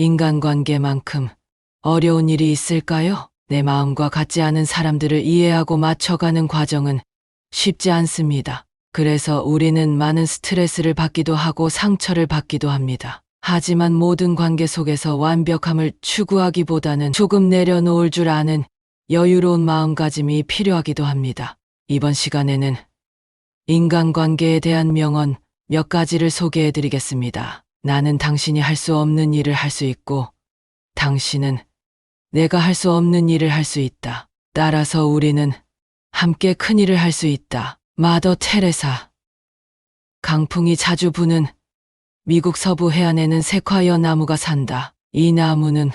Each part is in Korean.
인간관계만큼 어려운 일이 있을까요? 내 마음과 같지 않은 사람들을 이해하고 맞춰가는 과정은 쉽지 않습니다. 그래서 우리는 많은 스트레스를 받기도 하고 상처를 받기도 합니다. 하지만 모든 관계 속에서 완벽함을 추구하기보다는 조금 내려놓을 줄 아는 여유로운 마음가짐이 필요하기도 합니다. 이번 시간에는 인간관계에 대한 명언 몇 가지를 소개해 드리겠습니다. 나는 당신이 할 수 없는 일을 할 수 있고, 당신은 내가 할 수 없는 일을 할 수 있다. 따라서 우리는 함께 큰 일을 할 수 있다. 마더 테레사. 강풍이 자주 부는 미국 서부 해안에는 세콰이어 나무가 산다. 이 나무는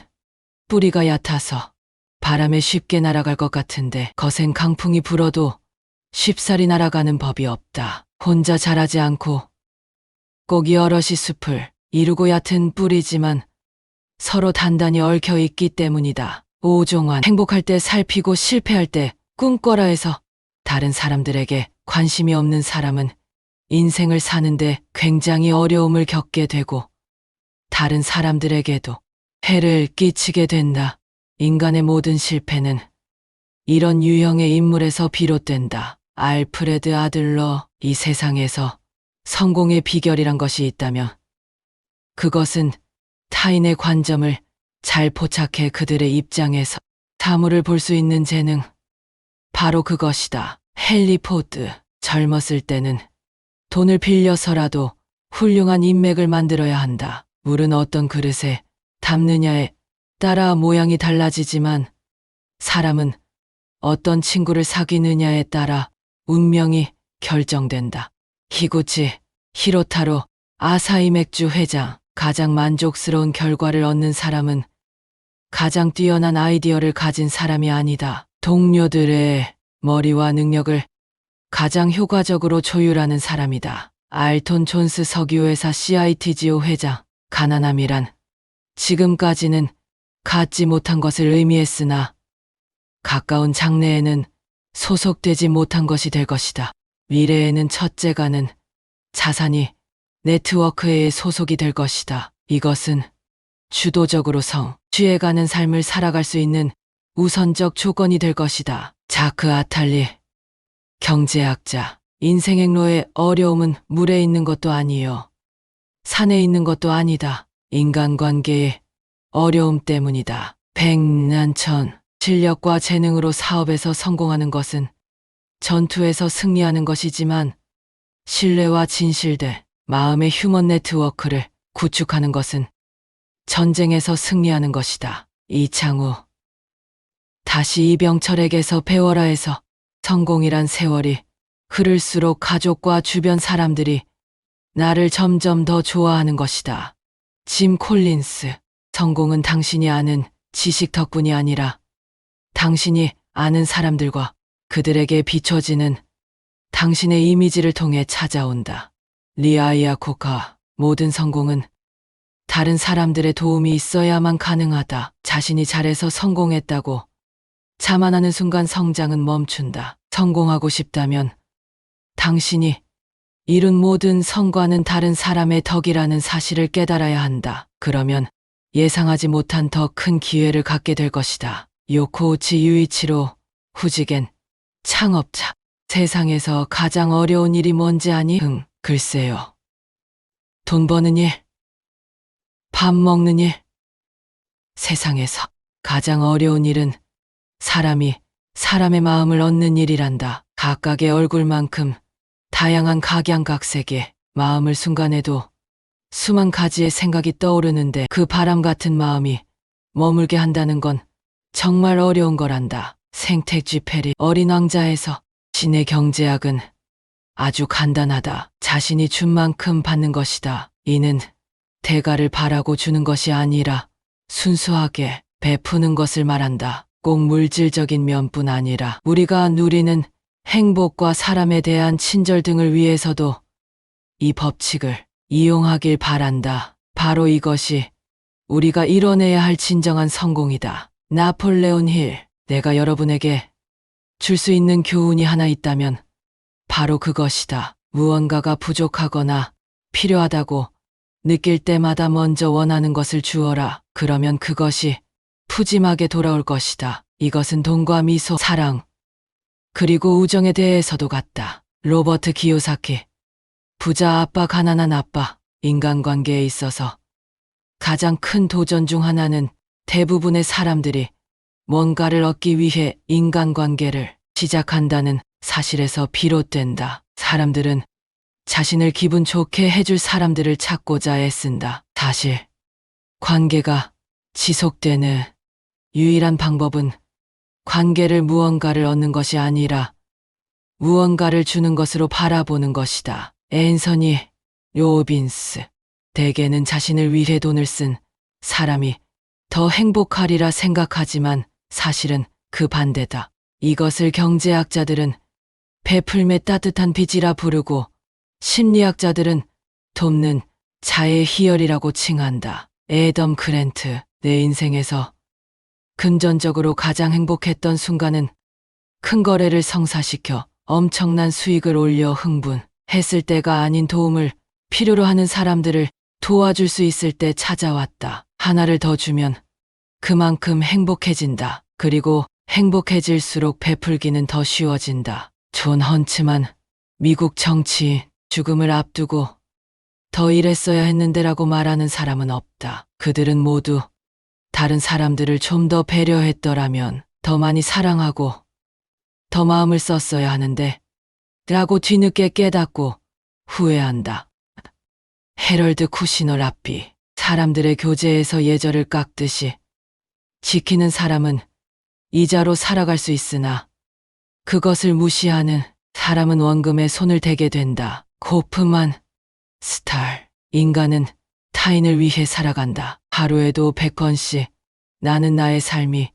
뿌리가 얕아서 바람에 쉽게 날아갈 것 같은데 거센 강풍이 불어도 쉽사리 날아가는 법이 없다. 혼자 자라지 않고 꼭 여럿이 숲을 이루고 얕은 뿌리지만 서로 단단히 얽혀 있기 때문이다. 오종환. 행복할 때 살피고 실패할 때 꿈꿔라 해서 다른 사람들에게 관심이 없는 사람은 인생을 사는데 굉장히 어려움을 겪게 되고 다른 사람들에게도 해를 끼치게 된다. 인간의 모든 실패는 이런 유형의 인물에서 비롯된다. 알프레드 아들러. 이 세상에서 성공의 비결이란 것이 있다면 그것은 타인의 관점을 잘 포착해 그들의 입장에서 사물을 볼 수 있는 재능. 바로 그것이다. 헨리 포드. 젊었을 때는 돈을 빌려서라도 훌륭한 인맥을 만들어야 한다. 물은 어떤 그릇에 담느냐에 따라 모양이 달라지지만 사람은 어떤 친구를 사귀느냐에 따라 운명이 결정된다. 히구치 히로타로. 아사히 맥주 회장. 가장 만족스러운 결과를 얻는 사람은 가장 뛰어난 아이디어를 가진 사람이 아니다. 동료들의 머리와 능력을 가장 효과적으로 조율하는 사람이다. 알톤 존스 석유회사 CITGO 회장. 가난함이란 지금까지는 갖지 못한 것을 의미했으나 가까운 장래에는 소속되지 못한 것이 될 것이다. 미래에는 첫째가는 자산이 네트워크에 소속이 될 것이다. 이것은 주도적으로 성취해가는 삶을 살아갈 수 있는 우선적 조건이 될 것이다. 자크 아탈리. 경제학자. 인생행로의 어려움은 물에 있는 것도 아니요 산에 있는 것도 아니다. 인간관계의 어려움 때문이다. 백난천. 실력과 재능으로 사업에서 성공하는 것은 전투에서 승리하는 것이지만 신뢰와 진실된 마음의 휴먼 네트워크를 구축하는 것은 전쟁에서 승리하는 것이다. 이창우. 다시 이병철에게서 배워라 해서 성공이란 세월이 흐를수록 가족과 주변 사람들이 나를 점점 더 좋아하는 것이다. 짐 콜린스. 성공은 당신이 아는 지식 덕분이 아니라 당신이 아는 사람들과 그들에게 비춰지는 당신의 이미지를 통해 찾아온다. 리아이아 코카. 모든 성공은 다른 사람들의 도움이 있어야만 가능하다. 자신이 잘해서 성공했다고 자만하는 순간 성장은 멈춘다. 성공하고 싶다면 당신이 이룬 모든 성과는 다른 사람의 덕이라는 사실을 깨달아야 한다. 그러면 예상하지 못한 더 큰 기회를 갖게 될 것이다. 요코우치 유이치로. 후지겐. 창업자. 세상에서 가장 어려운 일이 뭔지 아니? 글쎄요. 돈 버는 일, 밥 먹는 일. 세상에서 가장 어려운 일은 사람이 사람의 마음을 얻는 일이란다. 각각의 얼굴만큼 다양한 각양각색의 마음을 순간에도 수만 가지의 생각이 떠오르는데 그 바람 같은 마음이 머물게 한다는 건 정말 어려운 거란다. 생텍쥐페리. 어린 왕자에서. 신의 경제학은 아주 간단하다. 자신이 준 만큼 받는 것이다. 이는 대가를 바라고 주는 것이 아니라 순수하게 베푸는 것을 말한다. 꼭 물질적인 면뿐 아니라 우리가 누리는 행복과 사람에 대한 친절 등을 위해서도 이 법칙을 이용하길 바란다. 바로 이것이 우리가 이뤄내야 할 진정한 성공이다. 나폴레온 힐. 내가 여러분에게 줄 수 있는 교훈이 하나 있다면 바로 그것이다. 무언가가 부족하거나 필요하다고 느낄 때마다 먼저 원하는 것을 주어라. 그러면 그것이 푸짐하게 돌아올 것이다. 이것은 돈과 미소, 사랑, 그리고 우정에 대해서도 같다. 로버트 기요사키. 부자 아빠, 가난한 아빠. 인간관계에 있어서 가장 큰 도전 중 하나는 대부분의 사람들이 뭔가를 얻기 위해 인간관계를 시작한다는 사실에서 비롯된다. 사람들은 자신을 기분 좋게 해줄 사람들을 찾고자 애쓴다. 사실 관계가 지속되는 유일한 방법은 관계를 무언가를 얻는 것이 아니라 무언가를 주는 것으로 바라보는 것이다. 앤서니 로빈스. 대개는 자신을 위해 돈을 쓴 사람이 더 행복하리라 생각하지만 사실은 그 반대다. 이것을 경제학자들은 베풀매 따뜻한 빚이라 부르고 심리학자들은 돕는 자의 희열이라고 칭한다. 애덤 그랜트. 내 인생에서 금전적으로 가장 행복했던 순간은 큰 거래를 성사시켜 엄청난 수익을 올려 흥분했을 때가 아닌 도움을 필요로 하는 사람들을 도와줄 수 있을 때 찾아왔다. 하나를 더 주면 그만큼 행복해진다. 그리고 행복해질수록 베풀기는 더 쉬워진다. 존 헌츠만. 미국 정치인. 죽음을 앞두고 더 일했어야 했는데라고 말하는 사람은 없다. 그들은 모두 다른 사람들을 좀 더 배려했더라면, 더 많이 사랑하고 더 마음을 썼어야 하는데 라고 뒤늦게 깨닫고 후회한다. 해럴드 쿠시너 랍비. 사람들의 교제에서 예절을 깎듯이 지키는 사람은 이자로 살아갈 수 있으나 그것을 무시하는 사람은 원금에 손을 대게 된다. 고프만. 스탈. 인간은 타인을 위해 살아간다. 하루에도 100번씩 나는 나의 삶이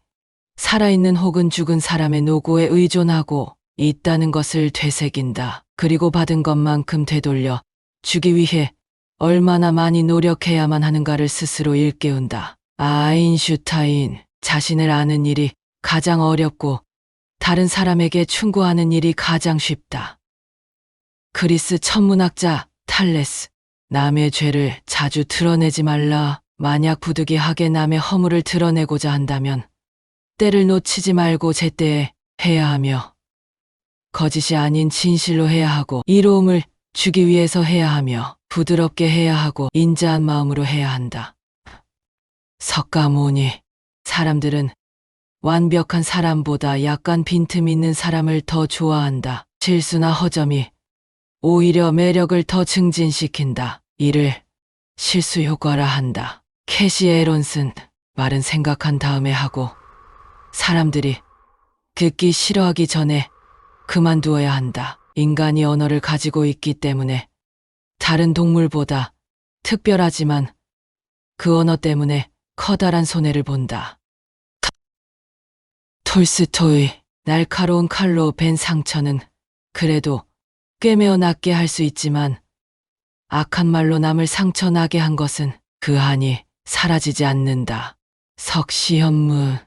살아있는 혹은 죽은 사람의 노고에 의존하고 있다는 것을 되새긴다. 그리고 받은 것만큼 되돌려 주기 위해 얼마나 많이 노력해야만 하는가를 스스로 일깨운다. 아인슈타인. 자신을 아는 일이 가장 어렵고 다른 사람에게 충고하는 일이 가장 쉽다. 그리스 천문학자 탈레스. 남의 죄를 자주 드러내지 말라. 만약 부득이하게 남의 허물을 드러내고자 한다면 때를 놓치지 말고 제때에 해야 하며 거짓이 아닌 진실로 해야 하고 이로움을 주기 위해서 해야 하며 부드럽게 해야 하고 인자한 마음으로 해야 한다. 석가모니. 사람들은 완벽한 사람보다 약간 빈틈 있는 사람을 더 좋아한다. 실수나 허점이 오히려 매력을 더 증진시킨다. 이를 실수 효과라 한다. 캐시 에론슨. 말은 생각한 다음에 하고 사람들이 듣기 싫어하기 전에 그만두어야 한다. 인간이 언어를 가지고 있기 때문에 다른 동물보다 특별하지만 그 언어 때문에 커다란 손해를 본다. 톨스토이. 날카로운 칼로 벤 상처는 그래도 꿰매어 낫게 할 수 있지만 악한 말로 남을 상처나게 한 것은 그 한이 사라지지 않는다. 석시현무.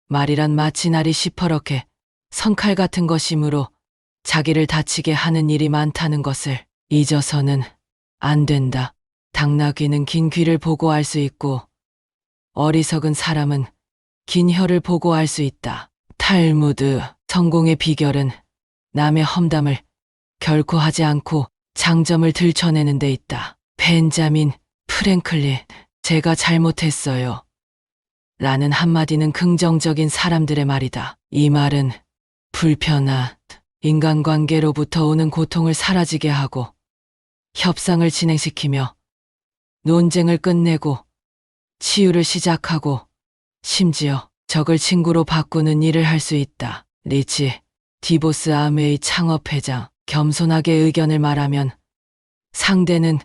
말이란 마치 날이 시퍼렇게 선칼 같은 것이므로 자기를 다치게 하는 일이 많다는 것을 잊어서는 안 된다. 당나귀는 긴 귀를 보고 알 수 있고 어리석은 사람은 긴 혀를 보고 알 수 있다. 탈무드. 성공의 비결은 남의 험담을 결코 하지 않고 장점을 들춰내는 데 있다. 벤자민 프랭클린. 제가 잘못했어요. 라는 한마디는 긍정적인 사람들의 말이다. 이 말은 불편한 인간관계로부터 오는 고통을 사라지게 하고 협상을 진행시키며 논쟁을 끝내고 치유를 시작하고 심지어 적을 친구로 바꾸는 일을 할 수 있다. 리치 디보스 아메이 창업회장. 겸손하게 의견을 말하면 상대는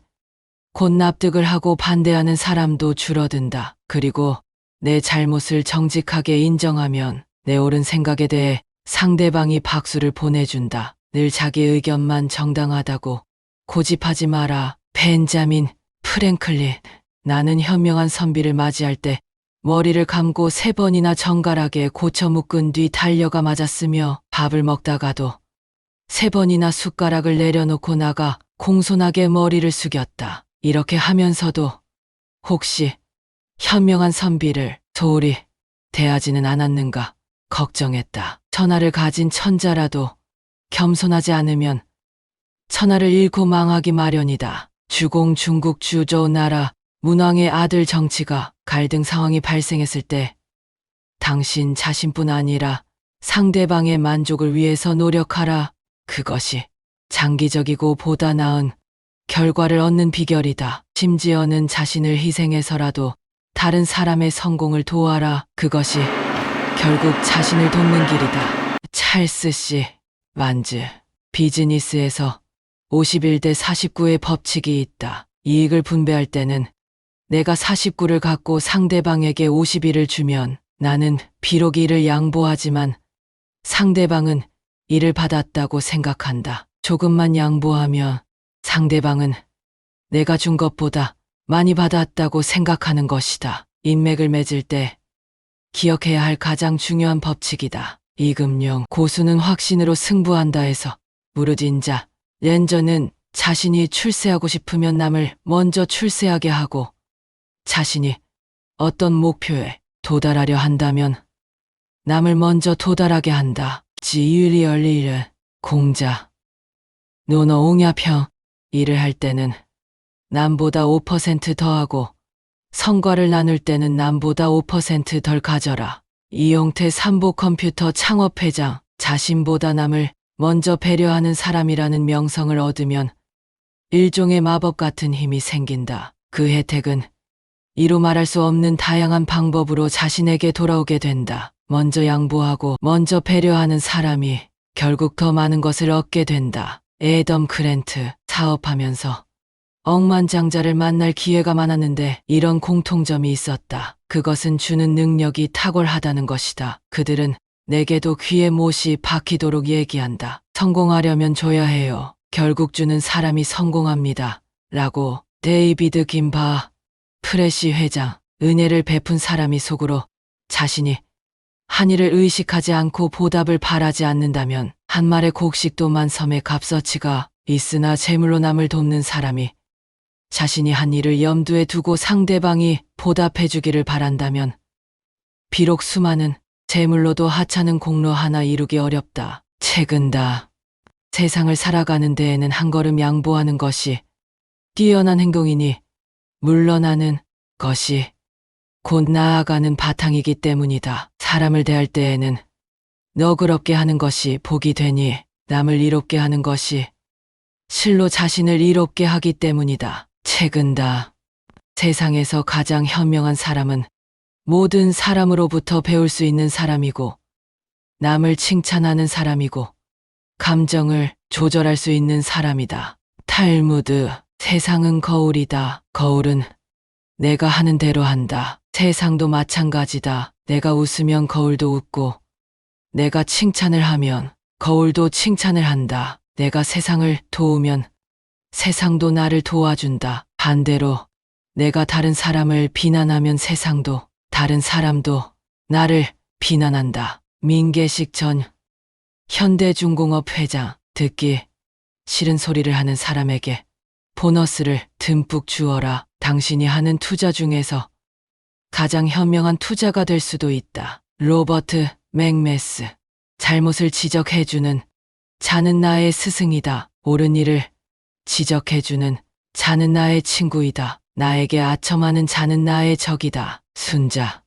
곧 납득을 하고 반대하는 사람도 줄어든다. 그리고 내 잘못을 정직하게 인정하면 내 옳은 생각에 대해 상대방이 박수를 보내준다. 늘 자기 의견만 정당하다고 고집하지 마라. 벤자민 프랭클린. 나는 현명한 선비를 맞이할 때 머리를 감고 3번이나 정갈하게 고쳐 묶은 뒤 달려가 맞았으며 밥을 먹다가도 3번이나 숟가락을 내려놓고 나가 공손하게 머리를 숙였다. 이렇게 하면서도 혹시 현명한 선비를 소홀히 대하지는 않았는가 걱정했다. 천하를 가진 천자라도 겸손하지 않으면 천하를 잃고 망하기 마련이다. 주공 중국 주저우 나라 문왕의 아들 정치가 갈등 상황이 발생했을 때 당신 자신뿐 아니라 상대방의 만족을 위해서 노력하라. 그것이 장기적이고 보다 나은 결과를 얻는 비결이다. 심지어는 자신을 희생해서라도 다른 사람의 성공을 도와라. 그것이 결국 자신을 돕는 길이다. 찰스 씨 완즈 비즈니스에서 51대 49의 법칙이 있다. 이익을 분배할 때는 내가 49를 갖고 상대방에게 51을 주면 나는 비록 이를 양보하지만 상대방은 이를 받았다고 생각한다. 조금만 양보하면 상대방은 내가 준 것보다 많이 받았다고 생각하는 것이다. 인맥을 맺을 때 기억해야 할 가장 중요한 법칙이다. 이금용 고수는 확신으로 승부한다 해서 무르진자 렌저는 자신이 출세하고 싶으면 남을 먼저 출세하게 하고 자신이 어떤 목표에 도달하려 한다면 남을 먼저 도달하게 한다. 지유리 얼리를 공자 노너 옹야평 일을 할 때는 남보다 5% 더하고 성과를 나눌 때는 남보다 5% 덜 가져라. 이용태 삼보컴퓨터 창업회장 자신보다 남을 먼저 배려하는 사람이라는 명성을 얻으면 일종의 마법 같은 힘이 생긴다. 그 혜택은 이루 말할 수 없는 다양한 방법으로 자신에게 돌아오게 된다. 먼저 양보하고 먼저 배려하는 사람이 결국 더 많은 것을 얻게 된다. 애덤 그랜트 사업하면서 억만장자를 만날 기회가 많았는데 이런 공통점이 있었다. 그것은 주는 능력이 탁월하다는 것이다. 그들은 내게도 귀에 못이 박히도록 얘기한다. 성공하려면 줘야 해요. 결국 주는 사람이 성공합니다. 라고 데이비드 김바 프레시 회장 은혜를 베푼 사람이 속으로 자신이 한 일을 의식하지 않고 보답을 바라지 않는다면 한 말의 곡식도 만섬의 값어치가 있으나 재물로 남을 돕는 사람이 자신이 한 일을 염두에 두고 상대방이 보답해 주기를 바란다면 비록 수많은 재물로도 하찮은 공로 하나 이루기 어렵다. 책은다. 세상을 살아가는 데에는 한 걸음 양보하는 것이 뛰어난 행동이니 물러나는 것이 곧 나아가는 바탕이기 때문이다. 사람을 대할 때에는 너그럽게 하는 것이 복이 되니 남을 이롭게 하는 것이 실로 자신을 이롭게 하기 때문이다. 책은다. 세상에서 가장 현명한 사람은 모든 사람으로부터 배울 수 있는 사람이고 남을 칭찬하는 사람이고 감정을 조절할 수 있는 사람이다. 탈무드. 세상은 거울이다. 거울은 내가 하는 대로 한다. 세상도 마찬가지다. 내가 웃으면 거울도 웃고 내가 칭찬을 하면 거울도 칭찬을 한다. 내가 세상을 도우면 세상도 나를 도와준다. 반대로 내가 다른 사람을 비난하면 세상도 다른 사람도 나를 비난한다. 민계식 전 현대중공업 회장. 듣기 싫은 소리를 하는 사람에게 보너스를 듬뿍 주어라. 당신이 하는 투자 중에서 가장 현명한 투자가 될 수도 있다. 로버트 맥메스. 잘못을 지적해주는 자는 나의 스승이다. 옳은 일을 지적해주는 자는 나의 친구이다. 나에게 아첨하는 자는 나의 적이다. 순자.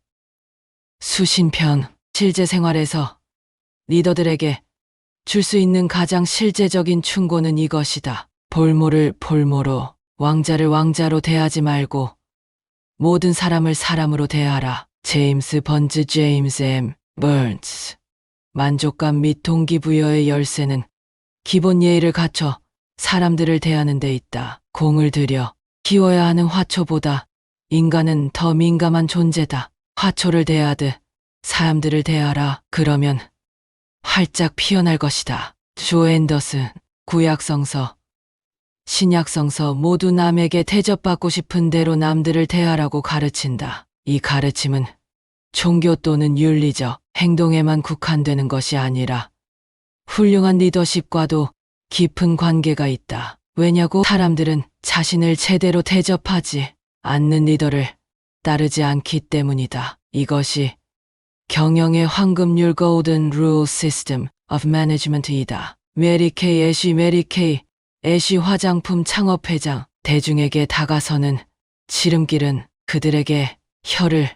수신편. 실제 생활에서 리더들에게 줄 수 있는 가장 실제적인 충고는 이것이다. 볼모를 볼모로, 왕자를 왕자로 대하지 말고 모든 사람을 사람으로 대하라. 제임스 번즈 제임스 M. 버언스. 만족감 및 동기부여의 열쇠는 기본 예의를 갖춰 사람들을 대하는 데 있다. 공을 들여 키워야 하는 화초보다 인간은 더 민감한 존재다. 화초를 대하듯 사람들을 대하라. 그러면 활짝 피어날 것이다. 조 앤더슨. 구약성서, 신약성서 모두 남에게 대접받고 싶은 대로 남들을 대하라고 가르친다. 이 가르침은 종교 또는 윤리적 행동에만 국한되는 것이 아니라 훌륭한 리더십과도 깊은 관계가 있다. 왜냐고? 사람들은 자신을 제대로 대접하지 않는 리더를 따르지 않기 때문이다. 이것이 경영의 황금률 Golden Rule System of Management이다. 메리 케이 애쉬 화장품 창업회장. 대중에게 다가서는 지름길은 그들에게 혀를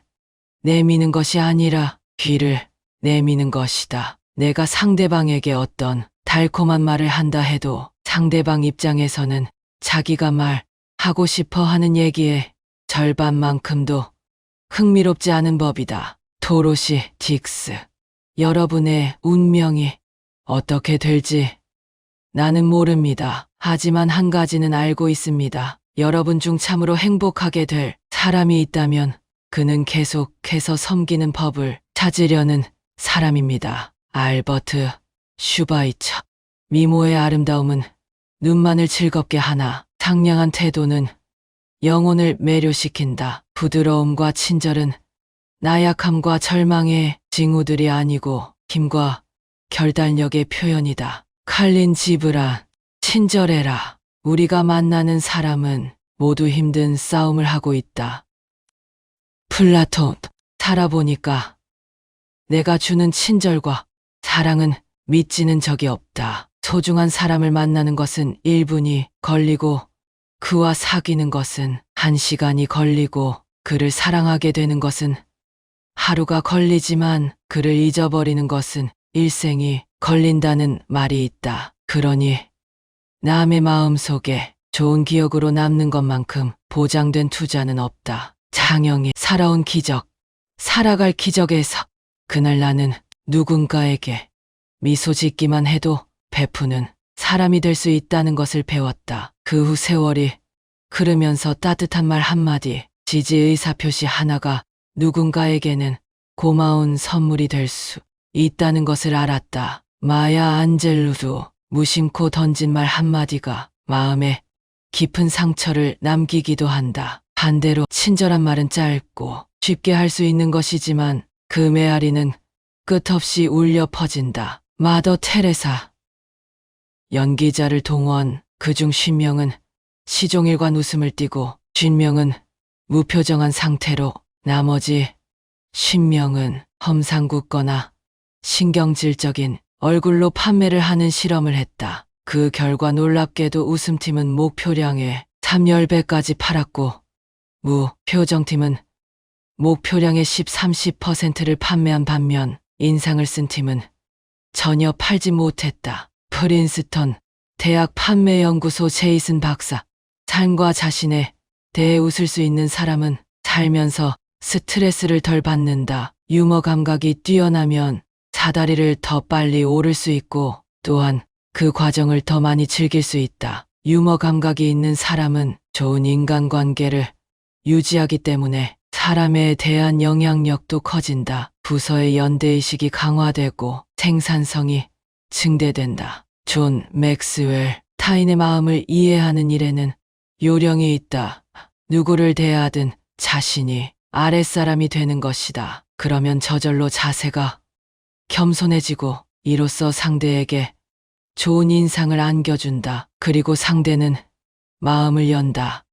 내미는 것이 아니라 귀를 내미는 것이다. 내가 상대방에게 어떤 달콤한 말을 한다 해도 상대방 입장에서는 자기가 말하고 싶어 하는 얘기의 절반만큼도 흥미롭지 않은 법이다. 도로시 딕스. 여러분의 운명이 어떻게 될지 나는 모릅니다. 하지만 한 가지는 알고 있습니다. 여러분 중 참으로 행복하게 될 사람이 있다면 그는 계속해서 섬기는 법을 찾으려는 사람입니다. 알버트 슈바이처. 미모의 아름다움은 눈만을 즐겁게 하나 상냥한 태도는 영혼을 매료시킨다. 부드러움과 친절은 나약함과 절망의 징후들이 아니고 힘과 결단력의 표현이다. 칼린 지브란. 친절해라. 우리가 만나는 사람은 모두 힘든 싸움을 하고 있다. 플라톤. 살아보니까 내가 주는 친절과 사랑은 미치는 적이 없다. 소중한 사람을 만나는 것은 1분이 걸리고 그와 사귀는 것은 1시간이 걸리고 그를 사랑하게 되는 것은 하루가 걸리지만 그를 잊어버리는 것은 일생이 걸린다는 말이 있다. 그러니 남의 마음속에 좋은 기억으로 남는 것만큼 보장된 투자는 없다. 장영이. 살아온 기적. 살아갈 기적에서 그날 나는 누군가에게 미소 짓기만 해도 베푸는 사람이 될 수 있다는 것을 배웠다. 그 후 세월이 흐르면서 따뜻한 말 한마디, 지지 의사표시 하나가 누군가에게는 고마운 선물이 될 수 있다는 것을 알았다. 마야 안젤루도 무심코 던진 말 한마디가 마음에 깊은 상처를 남기기도 한다. 반대로 친절한 말은 짧고 쉽게 할 수 있는 것이지만 그 메아리는 끝없이 울려 퍼진다. 마더 테레사. 연기자를 동원, 그중 50명은 시종일관 웃음을 띠고 50명은 무표정한 상태로 나머지 10명은 험상궂거나 신경질적인 얼굴로 판매를 하는 실험을 했다. 그 결과 놀랍게도 웃음팀은 목표량의 3~10배까지 팔았고 무표정팀은 목표량의 10~30%를 판매한 반면 인상을 쓴 팀은 전혀 팔지 못했다. 프린스턴 대학 판매연구소 제이슨 박사. 삶과 자신에 대해 웃을 수 있는 사람은 살면서 스트레스를 덜 받는다. 유머 감각이 뛰어나면 사다리를 더 빨리 오를 수 있고 또한 그 과정을 더 많이 즐길 수 있다. 유머 감각이 있는 사람은 좋은 인간관계를 유지하기 때문에 사람에 대한 영향력도 커진다. 부서의 연대의식이 강화되고 생산성이 증대된다. 존 맥스웰. 타인의 마음을 이해하는 일에는 요령이 있다. 누구를 대하든 자신이 아랫사람이 되는 것이다. 그러면 저절로 자세가 겸손해지고 이로써 상대에게 좋은 인상을 안겨준다. 그리고 상대는 마음을 연다.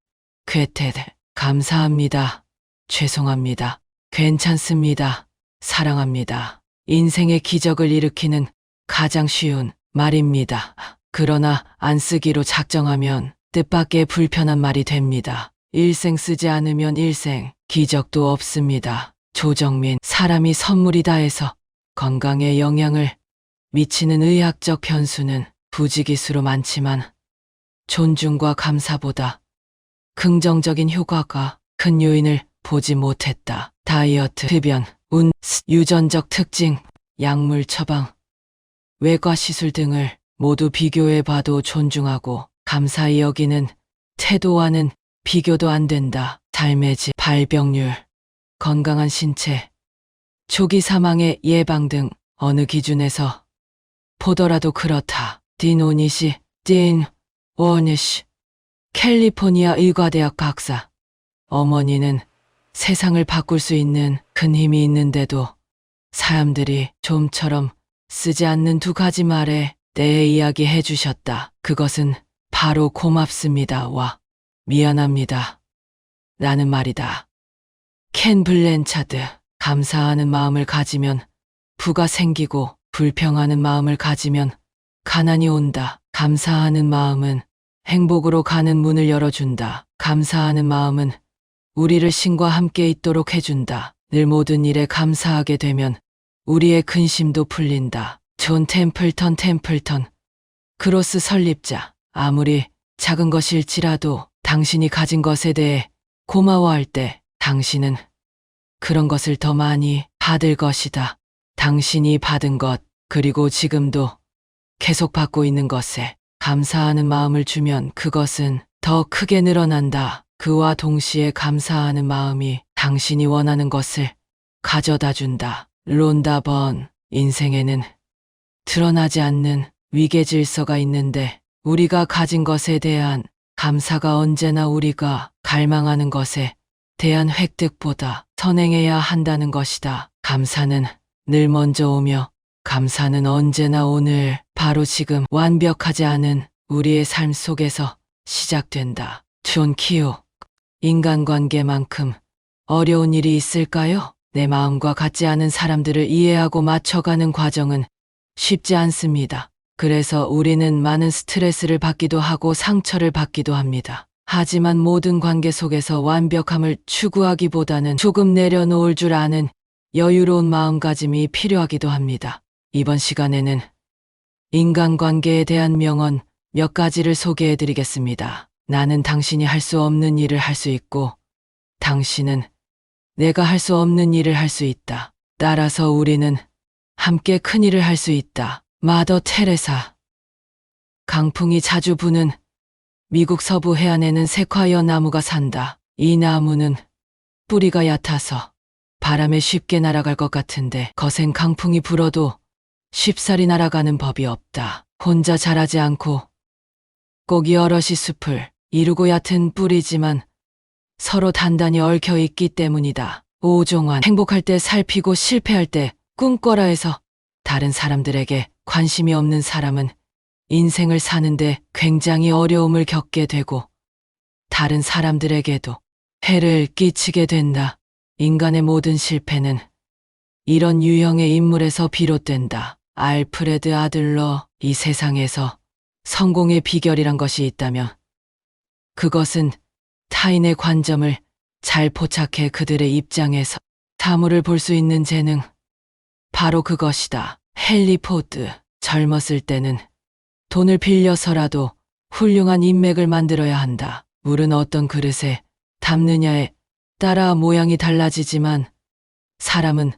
괴테드. 감사합니다. 죄송합니다. 괜찮습니다. 사랑합니다. 인생의 기적을 일으키는 가장 쉬운 말입니다. 그러나 안 쓰기로 작정하면 뜻밖의 불편한 말이 됩니다. 일생 쓰지 않으면 일생 기적도 없습니다. 조정민. 사람이 선물이다 해서 건강에 영향을 미치는 의학적 변수는 부지기수로 많지만 존중과 감사보다 긍정적인 효과가 큰 요인을 보지 못했다. 다이어트, 흡연, 유전적 특징, 약물 처방, 외과 시술 등을 모두 비교해봐도 존중하고 감사히 여기는 태도와는 비교도 안 된다. 삶의 질, 발병률, 건강한 신체, 조기 사망의 예방 등 어느 기준에서 보더라도 그렇다. 딘 오니시, 캘리포니아 의과대학 박사. 어머니는 세상을 바꿀 수 있는 큰 힘이 있는데도 사람들이 좀처럼 쓰지 않는 두 가지 말에 대해 이야기해 주셨다. 그것은 바로 고맙습니다와 미안합니다. 라는 말이다. 켄 블랜차드. 감사하는 마음을 가지면 부가 생기고 불평하는 마음을 가지면 가난이 온다. 감사하는 마음은 행복으로 가는 문을 열어준다. 감사하는 마음은 우리를 신과 함께 있도록 해준다. 늘 모든 일에 감사하게 되면 우리의 근심도 풀린다. 존 템플턴. 크로스 설립자. 아무리 작은 것일지라도 당신이 가진 것에 대해 고마워할 때 당신은 그런 것을 더 많이 받을 것이다. 당신이 받은 것, 그리고 지금도 계속 받고 있는 것에 감사하는 마음을 주면 그것은 더 크게 늘어난다. 그와 동시에 감사하는 마음이 당신이 원하는 것을 가져다 준다. 론다 번. 인생에는 드러나지 않는 위계 질서가 있는데 우리가 가진 것에 대한 감사가 언제나 우리가 갈망하는 것에 대한 획득보다 선행해야 한다는 것이다. 감사는 늘 먼저 오며 감사는 언제나 오늘, 바로 지금 완벽하지 않은 우리의 삶 속에서 시작된다. 존 키오. 인간관계만큼 어려운 일이 있을까요? 내 마음과 같지 않은 사람들을 이해하고 맞춰가는 과정은 쉽지 않습니다. 그래서 우리는 많은 스트레스를 받기도 하고 상처를 받기도 합니다. 하지만 모든 관계 속에서 완벽함을 추구하기보다는 조금 내려놓을 줄 아는 여유로운 마음가짐이 필요하기도 합니다. 이번 시간에는 인간관계에 대한 명언 몇 가지를 소개해 드리겠습니다. 나는 당신이 할 수 없는 일을 할 수 있고, 당신은 내가 할 수 없는 일을 할 수 있다. 따라서 우리는 함께 큰 일을 할 수 있다. 마더 테레사. 강풍이 자주 부는 미국 서부 해안에는 세콰이어 나무가 산다. 이 나무는 뿌리가 얕아서 바람에 쉽게 날아갈 것 같은데 거센 강풍이 불어도 쉽사리 날아가는 법이 없다. 혼자 자라지 않고 꼭 여럿이 숲을 이루고 얕은 뿌리지만 서로 단단히 얽혀 있기 때문이다. 오종환. 행복할 때 살피고 실패할 때 꿈꿔라 해서 다른 사람들에게 관심이 없는 사람은 인생을 사는데 굉장히 어려움을 겪게 되고 다른 사람들에게도 해를 끼치게 된다. 인간의 모든 실패는 이런 유형의 인물에서 비롯된다. 알프레드 아들러. 이 세상에서 성공의 비결이란 것이 있다면 그것은 타인의 관점을 잘 포착해 그들의 입장에서 사물을 볼 수 있는 재능, 바로 그것이다. 헨리 포드. 젊었을 때는 돈을 빌려서라도 훌륭한 인맥을 만들어야 한다. 물은 어떤 그릇에 담느냐에 따라 모양이 달라지지만 사람은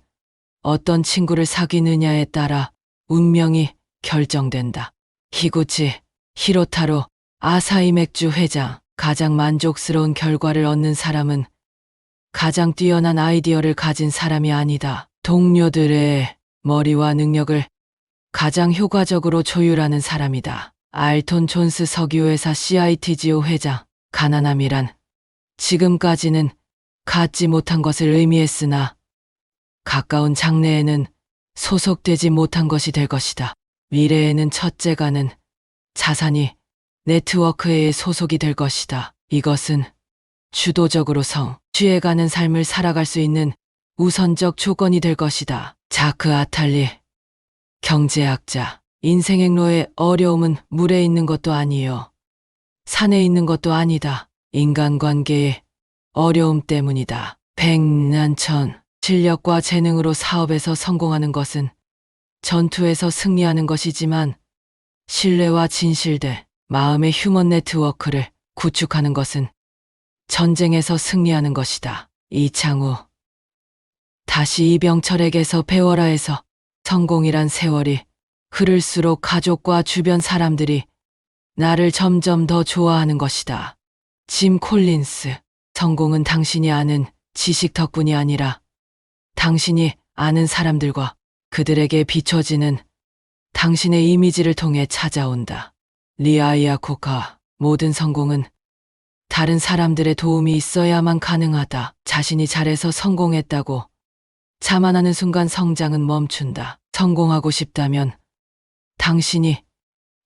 어떤 친구를 사귀느냐에 따라 운명이 결정된다. 히구치 히로타로. 아사히 맥주 회장. 가장 만족스러운 결과를 얻는 사람은 가장 뛰어난 아이디어를 가진 사람이 아니다. 동료들의 머리와 능력을 가장 효과적으로 조율하는 사람이다. 알톤 존스 석유회사 CITGO 회장. 가난함이란 지금까지는 갖지 못한 것을 의미했으나 가까운 장래에는 소속되지 못한 것이 될 것이다. 미래에는 첫째가는 자산이 네트워크에 소속이 될 것이다. 이것은 주도적으로 성취해가는 삶을 살아갈 수 있는 우선적 조건이 될 것이다. 자크 아탈리. 경제학자. 인생 행로의 어려움은 물에 있는 것도 아니요, 산에 있는 것도 아니다. 인간관계의 어려움 때문이다. 백난천. 실력과 재능으로 사업에서 성공하는 것은 전투에서 승리하는 것이지만 신뢰와 진실된 마음의 휴먼 네트워크를 구축하는 것은 전쟁에서 승리하는 것이다. 이창우. 다시 이병철에게서 배워라 해서 성공이란 세월이 흐를수록 가족과 주변 사람들이 나를 점점 더 좋아하는 것이다. 짐 콜린스. 성공은 당신이 아는 지식 덕분이 아니라 당신이 아는 사람들과 그들에게 비춰지는 당신의 이미지를 통해 찾아온다. 리아이아 코카. 모든 성공은 다른 사람들의 도움이 있어야만 가능하다. 자신이 잘해서 성공했다고 자만하는 순간 성장은 멈춘다. 성공하고 싶다면 당신이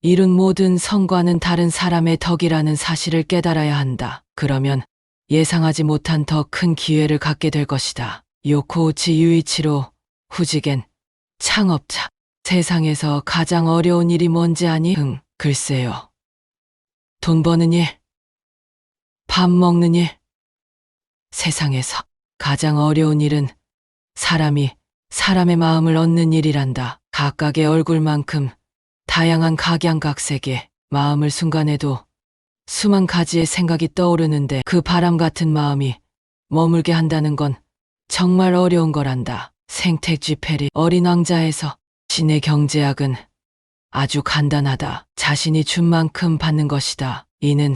이룬 모든 성과는 다른 사람의 덕이라는 사실을 깨달아야 한다. 그러면 예상하지 못한 더 큰 기회를 갖게 될 것이다. 요코우치 유이치로 후지겐 창업자. 세상에서 가장 어려운 일이 뭔지 아니? 글쎄요. 돈 버는 일, 밥 먹는 일. 세상에서 가장 어려운 일은 사람이 사람의 마음을 얻는 일이란다. 각각의 얼굴만큼 다양한 각양각색의 마음을 순간에도 수만 가지의 생각이 떠오르는데 그 바람 같은 마음이 머물게 한다는 건 정말 어려운 거란다. 생텍쥐페리 어린 왕자에서 신의 경제학은 아주 간단하다. 자신이 준 만큼 받는 것이다. 이는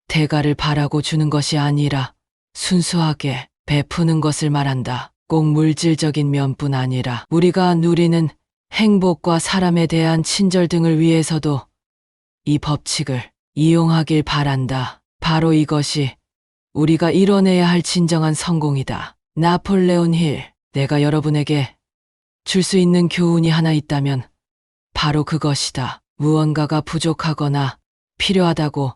대가를 바라고 주는 것이 아니라 순수하게 베푸는 것을 말한다. 꼭 물질적인 면뿐 아니라 우리가 누리는 행복과 사람에 대한 친절 등을 위해서도 이 법칙을 이용하길 바란다. 바로 이것이 우리가 이뤄내야 할 진정한 성공이다. 나폴레온 힐. 내가 여러분에게 줄 수 있는 교훈이 하나 있다면 바로 그것이다. 무언가가 부족하거나 필요하다고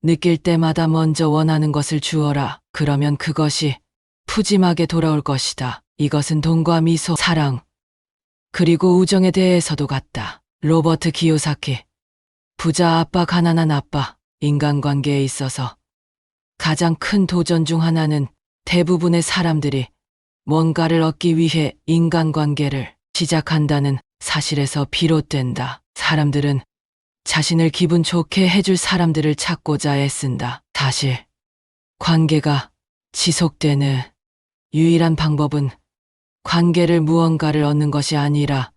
느낄 때마다 먼저 원하는 것을 주어라. 그러면 그것이 푸짐하게 돌아올 것이다. 이것은 돈과 미소, 사랑, 그리고 우정에 대해서도 같다. 로버트 기요사키. 부자 아빠, 가난한 아빠. 인간관계에 있어서 가장 큰 도전 중 하나는 대부분의 사람들이 뭔가를 얻기 위해 인간관계를 시작한다는 사실에서 비롯된다. 사람들은 자신을 기분 좋게 해줄 사람들을 찾고자 애쓴다. 사실 관계가 지속되는 유일한 방법은 관계를 무언가를 얻는 것이 아니라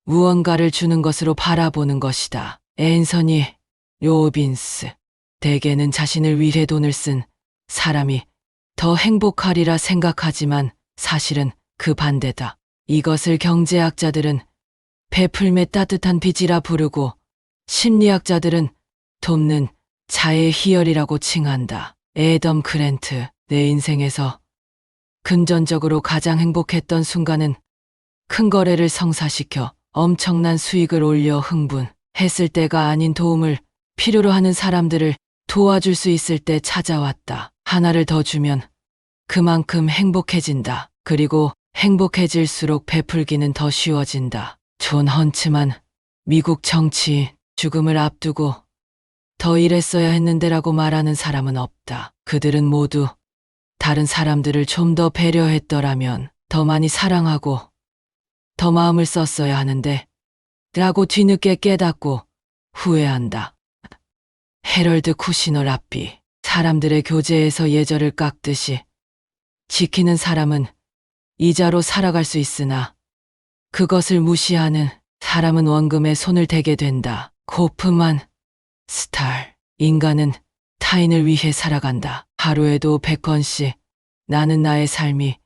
무언가를 주는 것으로 바라보는 것이다. 앤서니 로빈스. 대개는 자신을 위해 돈을 쓴 사람이 더 행복하리라 생각하지만 사실은 그 반대다. 이것을 경제학자들은 베풀매 따뜻한 빚이라 부르고 심리학자들은 돕는 자의 희열이라고 칭한다. 애덤 그랜트. 내 인생에서 금전적으로 가장 행복했던 순간은 큰 거래를 성사시켜 엄청난 수익을 올려 흥분했을 때가 아닌 도움을 필요로 하는 사람들을 도와줄 수 있을 때 찾아왔다. 하나를 더 주면 그만큼 행복해진다. 그리고 행복해질수록 베풀기는 더 쉬워진다. 존 헌츠만. 미국 정치인. 죽음을 앞두고 더 일했어야 했는데라고 말하는 사람은 없다. 그들은 모두 다른 사람들을 좀 더 배려했더라면 더 많이 사랑하고 더 마음을 썼어야 하는데 라고 뒤늦게 깨닫고 후회한다. 해럴드 쿠시너 랍비. 사람들의 교제에서 예절을 깎듯이 지키는 사람은 이자로 살아갈 수 있으나 그것을 무시하는 사람은 원금에 손을 대게 된다. 고프만. 스탈. 인간은 타인을 위해 살아간다. 하루에도 100번씩 나는 나의 삶이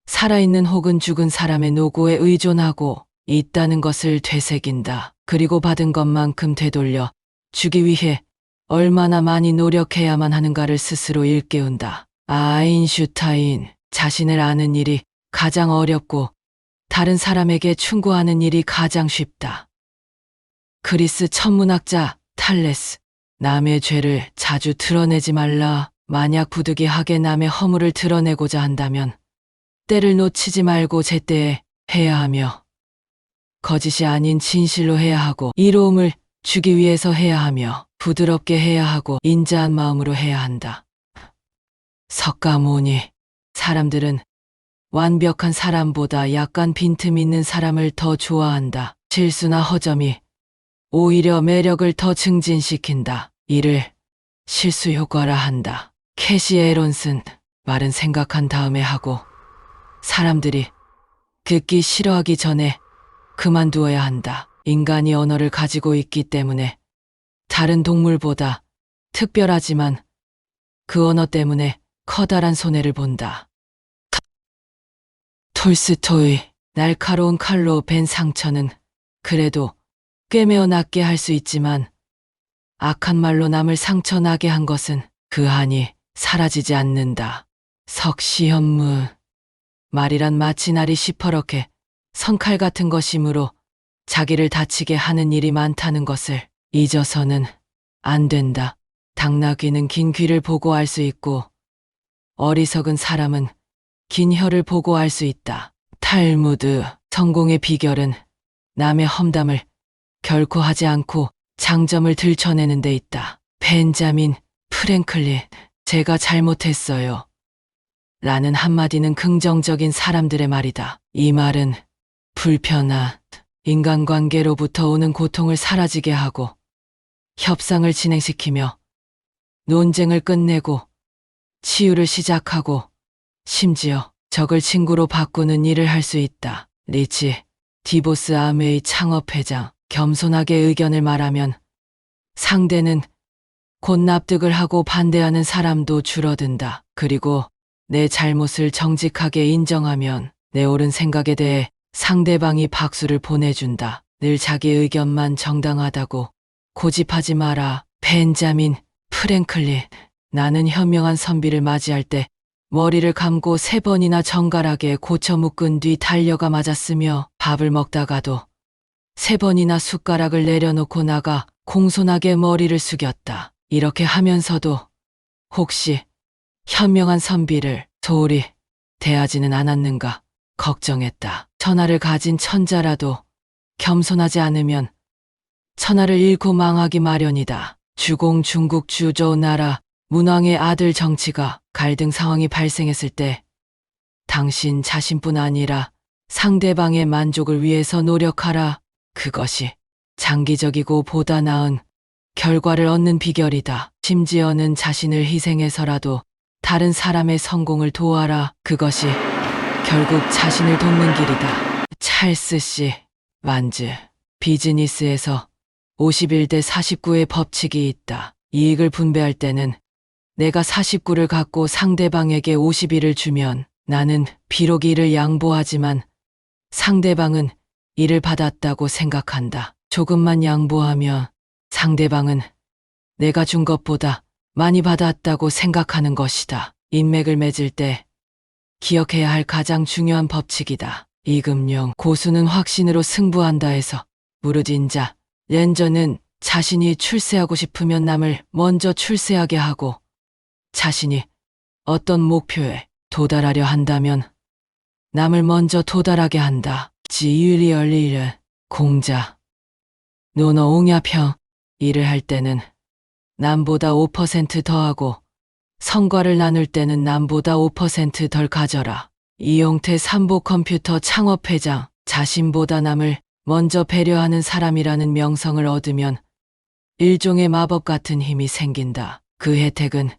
살아있는 혹은 죽은 사람의 노고에 의존하고 있다는 것을 되새긴다. 그리고 받은 것만큼 되돌려 주기 위해 얼마나 많이 노력해야만 하는가를 스스로 일깨운다. 아인슈타인. 자신을 아는 일이 가장 어렵고 다른 사람에게 충고하는 일이 가장 쉽다. 그리스 천문학자 탈레스. 남의 죄를 자주 드러내지 말라. 만약 부득이하게 남의 허물을 드러내고자 한다면 때를 놓치지 말고 제때에 해야 하며 거짓이 아닌 진실로 해야 하고 이로움을 주기 위해서 해야 하며 부드럽게 해야 하고 인자한 마음으로 해야 한다. 석가모니. 사람들은 완벽한 사람보다 약간 빈틈 있는 사람을 더 좋아한다. 실수나 허점이 오히려 매력을 더 증진시킨다. 이를 실수 효과라 한다. 캐시 에론슨. 말은 생각한 다음에 하고 사람들이 듣기 싫어하기 전에 그만두어야 한다. 인간이 언어를 가지고 있기 때문에 다른 동물보다 특별하지만 그 언어 때문에 커다란 손해를 본다. 톨스토이. 날카로운 칼로 벤 상처는 그래도 꿰매어 낫게 할 수 있지만 악한 말로 남을 상처나게 한 것은 그 한이 사라지지 않는다. 석시현무. 말이란 마치 날이 시퍼렇게 선칼 같은 것이므로 자기를 다치게 하는 일이 많다는 것을 잊어서는 안 된다. 당나귀는 긴 귀를 보고 알 수 있고 어리석은 사람은 긴 혀를 보고 알 수 있다. 탈무드. 성공의 비결은 남의 험담을 결코 하지 않고 장점을 들춰내는 데 있다. 벤자민 프랭클린. 제가 잘못했어요. 라는 한마디는 긍정적인 사람들의 말이다. 이 말은 불편한 인간관계로부터 오는 고통을 사라지게 하고 협상을 진행시키며 논쟁을 끝내고 치유를 시작하고 심지어 적을 친구로 바꾸는 일을 할 수 있다. 리치 디보스 아메이 창업회장. 겸손하게 의견을 말하면 상대는 곧 납득을 하고 반대하는 사람도 줄어든다. 그리고 내 잘못을 정직하게 인정하면 내 옳은 생각에 대해 상대방이 박수를 보내준다. 늘 자기 의견만 정당하다고 고집하지 마라. 벤자민 프랭클린. 나는 현명한 선비를 맞이할 때 머리를 감고 3번이나 정갈하게 고쳐 묶은 뒤 달려가 맞았으며 밥을 먹다가도 3번이나 숟가락을 내려놓고 나가 공손하게 머리를 숙였다. 이렇게 하면서도 혹시 현명한 선비를 소홀히 대하지는 않았는가 걱정했다. 천하를 가진 천자라도 겸손하지 않으면 천하를 잃고 망하기 마련이다. 주공 중국 주저우 나라 문왕의 아들 정치가 갈등 상황이 발생했을 때 당신 자신뿐 아니라 상대방의 만족을 위해서 노력하라. 그것이 장기적이고 보다 나은 결과를 얻는 비결이다. 심지어는 자신을 희생해서라도 다른 사람의 성공을 도와라. 그것이 결국 자신을 돕는 길이다. 찰스 씨 완즈. 비즈니스에서 51대 49의 법칙이 있다. 이익을 분배할 때는 내가 49를 갖고 상대방에게 51을 주면 나는 비록 이를 양보하지만 상대방은 이를 받았다고 생각한다. 조금만 양보하면 상대방은 내가 준 것보다 많이 받았다고 생각하는 것이다. 인맥을 맺을 때 기억해야 할 가장 중요한 법칙이다. 이금용 고수는 확신으로 승부한다 해서 무르진자 렌저는 자신이 출세하고 싶으면 남을 먼저 출세하게 하고 자신이 어떤 목표에 도달하려 한다면 남을 먼저 도달하게 한다. 지유리얼리를 공자. 노너 옹야평. 일을 할 때는 남보다 5% 더하고 성과를 나눌 때는 남보다 5%덜 가져라. 이용태 삼보컴퓨터 창업회장. 자신보다 남을 먼저 배려하는 사람이라는 명성을 얻으면 일종의 마법 같은 힘이 생긴다. 그 혜택은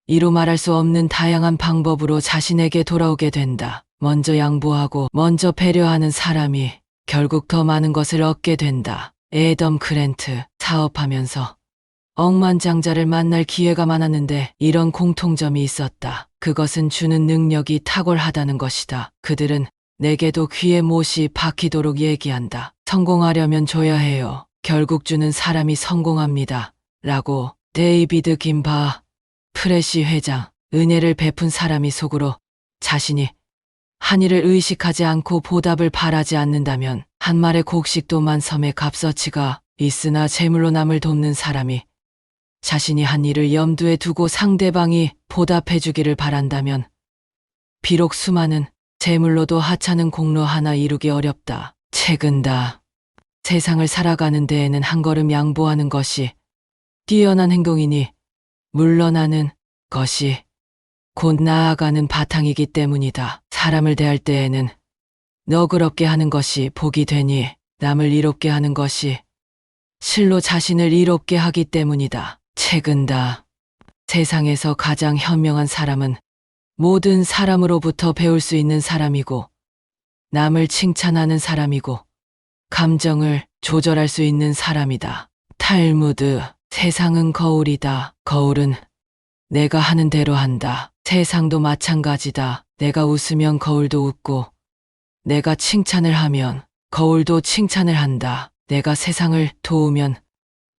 이루 말할 수 없는 다양한 방법으로 자신에게 돌아오게 된다. 먼저 양보하고 먼저 배려하는 사람이 결국 더 많은 것을 얻게 된다. 애덤 그랜트. 사업하면서 억만장자를 만날 기회가 많았는데 이런 공통점이 있었다. 그것은 주는 능력이 탁월하다는 것이다. 그들은 내게도 귀에 못이 박히도록 얘기한다. 성공하려면 줘야 해요. 결국 주는 사람이 성공합니다. 라고. 데이비드 김바 프레시 회장. 은혜를 베푼 사람이 속으로 자신이 한 일을 의식하지 않고 보답을 바라지 않는다면 한 말의 곡식도 만섬의 값어치가 있으나 재물로 남을 돕는 사람이 자신이 한 일을 염두에 두고 상대방이 보답해 주기를 바란다면 비록 수많은 재물로도 하찮은 공로 하나 이루기 어렵다. 책은다. 세상을 살아가는 데에는 한 걸음 양보하는 것이 뛰어난 행동이니 물러나는 것이 곧 나아가는 바탕이기 때문이다. 사람을 대할 때에는 너그럽게 하는 것이 복이 되니 남을 이롭게 하는 것이 실로 자신을 이롭게 하기 때문이다. 책은다. 세상에서 가장 현명한 사람은 모든 사람으로부터 배울 수 있는 사람이고 남을 칭찬하는 사람이고 감정을 조절할 수 있는 사람이다. 탈무드. 세상은 거울이다. 거울은 내가 하는 대로 한다. 세상도 마찬가지다. 내가 웃으면 거울도 웃고 내가 칭찬을 하면 거울도 칭찬을 한다. 내가 세상을 도우면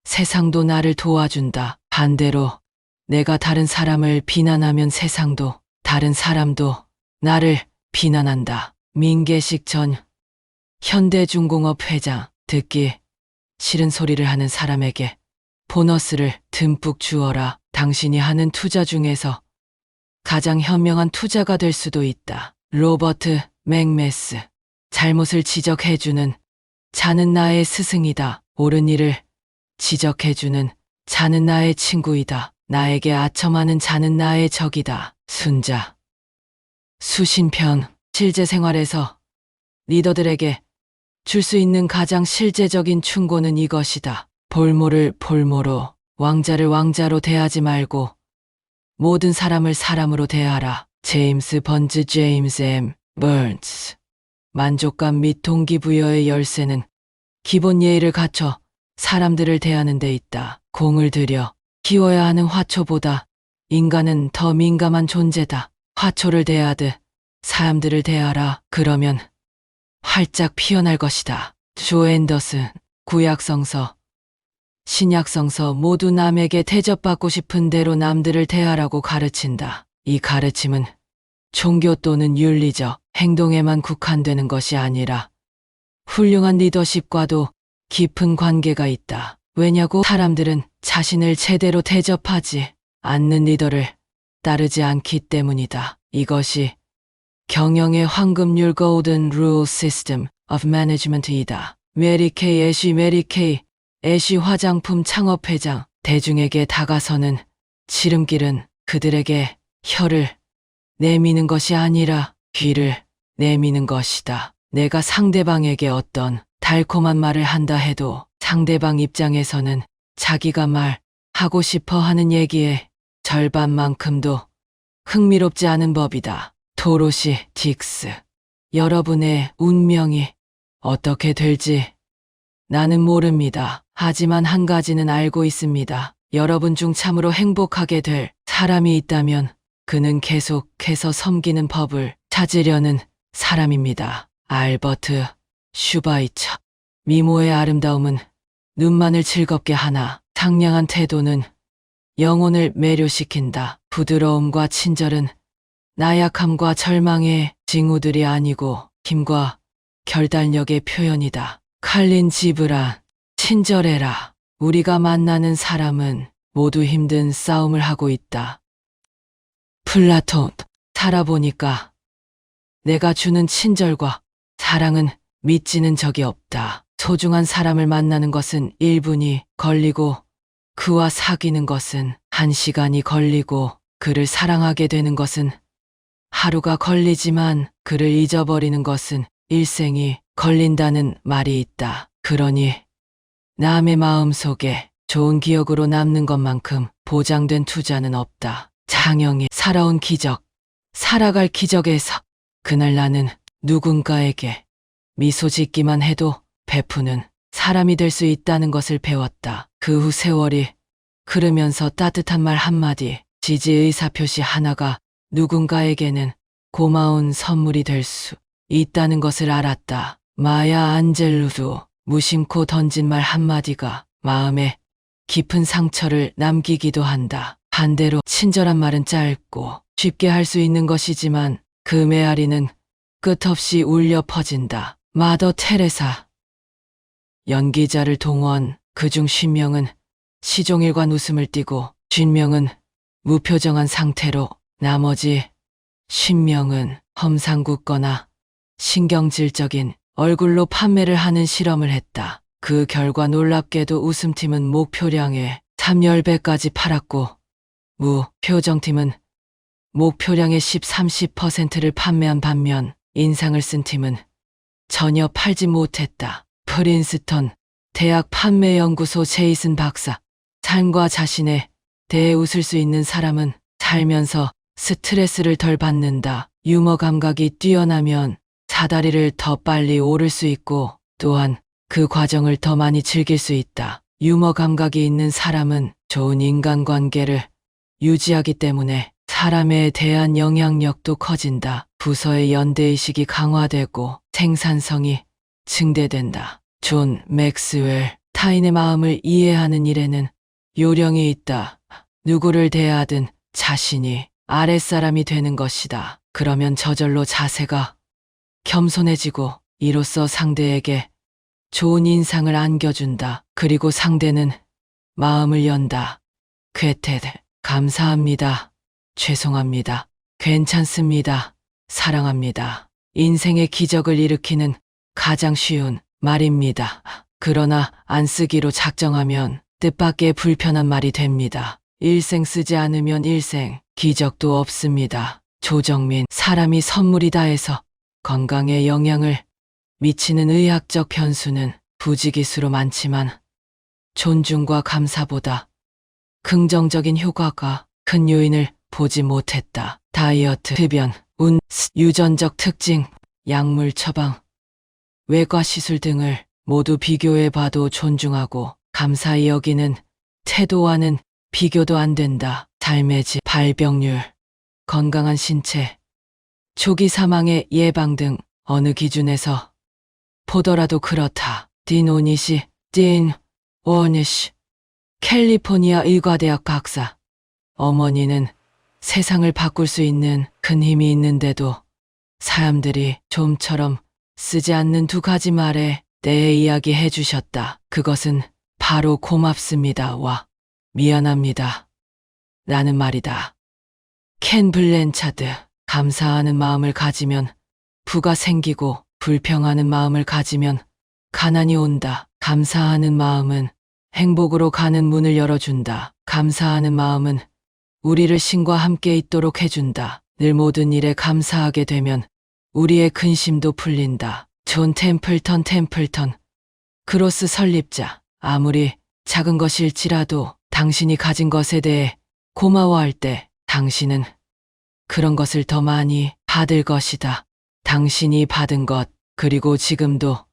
세상도 나를 도와준다. 반대로 내가 다른 사람을 비난하면 세상도 다른 사람도 나를 비난한다. 민계식 전 현대중공업 회장. 듣기 싫은 소리를 하는 사람에게 보너스를 듬뿍 주어라. 당신이 하는 투자 중에서 가장 현명한 투자가 될 수도 있다. 로버트 맥메스. 잘못을 지적해주는 자는 나의 스승이다. 옳은 일을 지적해주는 자는 나의 친구이다. 나에게 아첨하는 자는 나의 적이다. 순자. 수신편. 실제 생활에서 리더들에게 줄 수 있는 가장 실제적인 충고는 이것이다. 볼모를 볼모로, 왕자를 왕자로 대하지 말고 모든 사람을 사람으로 대하라. 제임스 번즈 제임스 M. 버언스. 만족감 및 동기부여의 열쇠는 기본 예의를 갖춰 사람들을 대하는 데 있다. 공을 들여 키워야 하는 화초보다 인간은 더 민감한 존재다. 화초를 대하듯 사람들을 대하라. 그러면 활짝 피어날 것이다. 조 앤더슨. 구약성서, 신약성서 모두 남에게 대접받고 싶은 대로 남들을 대하라고 가르친다. 이 가르침은 종교 또는 윤리적 행동에만 국한되는 것이 아니라 훌륭한 리더십과도 깊은 관계가 있다. 왜냐고? 사람들은 자신을 제대로 대접하지 않는 리더를 따르지 않기 때문이다. 이것이 경영의 황금률 Golden Rule System of Management이다. 메리 케이 애쉬 화장품 창업회장. 대중에게 다가서는 지름길은 그들에게 혀를 내미는 것이 아니라 귀를 내미는 것이다. 내가 상대방에게 어떤 달콤한 말을 한다 해도 상대방 입장에서는 자기가 말하고 싶어 하는 얘기의 절반만큼도 흥미롭지 않은 법이다. 도로시 딕스. 여러분의 운명이 어떻게 될지 나는 모릅니다. 하지만 한 가지는 알고 있습니다. 여러분 중 참으로 행복하게 될 사람이 있다면 그는 계속해서 섬기는 법을 찾으려는 사람입니다. 알버트 슈바이처. 미모의 아름다움은 눈만을 즐겁게 하나 상냥한 태도는 영혼을 매료시킨다. 부드러움과 친절은 나약함과 절망의 징후들이 아니고 힘과 결단력의 표현이다. 칼린 지브란. 친절해라. 우리가 만나는 사람은 모두 힘든 싸움을 하고 있다. 플라톤. 살아보니까 내가 주는 친절과 사랑은 미치는 적이 없다. 소중한 사람을 만나는 것은 1분이 걸리고 그와 사귀는 것은 1시간이 걸리고 그를 사랑하게 되는 것은 하루가 걸리지만 그를 잊어버리는 것은 일생이 걸린다는 말이 있다. 그러니 남의 마음 속에 좋은 기억으로 남는 것만큼 보장된 투자는 없다. 장영이. 살아온 기적. 살아갈 기적에서 그날 나는 누군가에게 미소 짓기만 해도 베푸는 사람이 될 수 있다는 것을 배웠다. 그 후 세월이 흐르면서 따뜻한 말 한마디, 지지 의사표시 하나가 누군가에게는 고마운 선물이 될 수 있다는 것을 알았다. 마야 안젤루도. 무심코 던진 말 한마디가 마음에 깊은 상처를 남기기도 한다. 반대로 친절한 말은 짧고 쉽게 할 수 있는 것이지만 그 메아리는 끝없이 울려 퍼진다. 마더 테레사. 연기자를 동원. 그중 50명은 시종일관 웃음을 띠고 50명은 무표정한 상태로 나머지 10명은 험상궂거나 신경질적인 얼굴로 판매를 하는 실험을 했다. 그 결과 놀랍게도 웃음팀은 목표량의 3~10배까지 팔았고 무표정팀은 목표량의 10~30%를 판매한 반면 인상을 쓴 팀은 전혀 팔지 못했다. 프린스턴 대학 판매연구소 제이슨 박사. 삶과 자신에 대해 웃을 수 있는 사람은 살면서 스트레스를 덜 받는다. 유머 감각이 뛰어나면 사다리를 더 빨리 오를 수 있고 또한 그 과정을 더 많이 즐길 수 있다. 유머 감각이 있는 사람은 좋은 인간관계를 유지하기 때문에 사람에 대한 영향력도 커진다. 부서의 연대의식이 강화되고 생산성이 증대된다. 존 맥스웰. 타인의 마음을 이해하는 일에는 요령이 있다. 누구를 대하든 자신이 아랫사람이 되는 것이다. 그러면 저절로 자세가 겸손해지고 이로써 상대에게 좋은 인상을 안겨준다. 그리고 상대는 마음을 연다. 괴테드. 감사합니다. 죄송합니다. 괜찮습니다. 사랑합니다. 인생의 기적을 일으키는 가장 쉬운 말입니다. 그러나 안 쓰기로 작정하면 뜻밖의 불편한 말이 됩니다. 일생 쓰지 않으면 일생 기적도 없습니다. 조정민, 사람이 선물이다 해서 건강에 영향을 미치는 의학적 변수는 부지기수로 많지만 존중과 감사보다 긍정적인 효과가 큰 요인을 보지 못했다. 다이어트, 흡연, 유전적 특징, 약물 처방, 외과 시술 등을 모두 비교해 봐도 존중하고 감사히 여기는 태도와는 비교도 안 된다. 삶의 질, 발병률, 건강한 신체, 조기 사망의 예방 등 어느 기준에서 보더라도 그렇다. 딘 오니시, 캘리포니아 의과대학 박사. 어머니는 세상을 바꿀 수 있는 큰 힘이 있는데도 사람들이 좀처럼 쓰지 않는 두 가지 말에 대해 이야기해 주셨다. 그것은 바로 고맙습니다와 미안합니다. 라는 말이다. 켄 블랜차드. 감사하는 마음을 가지면 부가 생기고 불평하는 마음을 가지면 가난이 온다. 감사하는 마음은 행복으로 가는 문을 열어준다. 감사하는 마음은 우리를 신과 함께 있도록 해준다. 늘 모든 일에 감사하게 되면 우리의 근심도 풀린다. 존 템플턴. 그로스 설립자. 아무리 작은 것일지라도 당신이 가진 것에 대해 고마워할 때 당신은 그런 것을 더 많이 받을 것이다. 당신이 받은 것, 그리고 지금도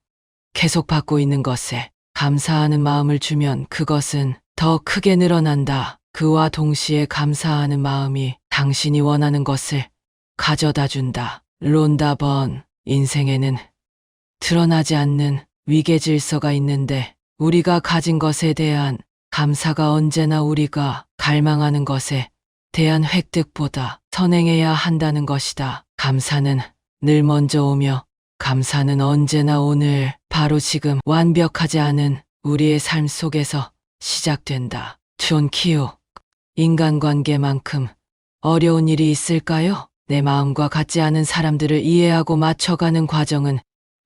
계속 받고 있는 것에 감사하는 마음을 주면 그것은 더 크게 늘어난다. 그와 동시에 감사하는 마음이 당신이 원하는 것을 가져다 준다. 론다 번. 인생에는 드러나지 않는 위계 질서가 있는데 우리가 가진 것에 대한 감사가 언제나 우리가 갈망하는 것에 대한 획득보다 선행해야 한다는 것이다. 감사는 늘 먼저 오며 감사는 언제나 오늘, 바로 지금 완벽하지 않은 우리의 삶 속에서 시작된다. 존 키오. 인간관계만큼 어려운 일이 있을까요? 내 마음과 같지 않은 사람들을 이해하고 맞춰가는 과정은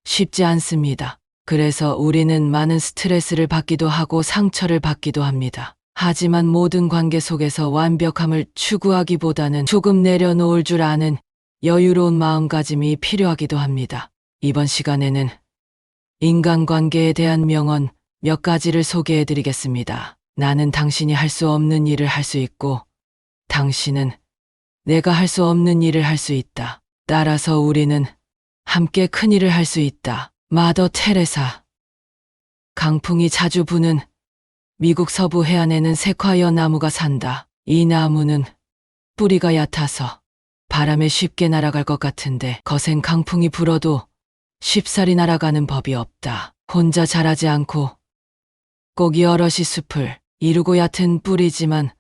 쉽지 않습니다. 그래서 우리는 많은 스트레스를 받기도 하고 상처를 받기도 합니다. 하지만 모든 관계 속에서 완벽함을 추구하기보다는 조금 내려놓을 줄 아는 여유로운 마음가짐이 필요하기도 합니다. 이번 시간에는 인간관계에 대한 명언 몇 가지를 소개해 드리겠습니다. 나는 당신이 할 수 없는 일을 할 수 있고 당신은 내가 할 수 없는 일을 할 수 있다. 따라서 우리는 함께 큰 일을 할 수 있다. 마더 테레사. 강풍이 자주 부는 미국 서부 해안에는 세콰이어 나무가 산다. 이 나무는 뿌리가 얕아서 바람에 쉽게 날아갈 것 같은데 거센 강풍이 불어도 쉽사리 날아가는 법이 없다. 혼자 자라지 않고 꼭 여럿이 숲을 이루고 얕은 뿌리지만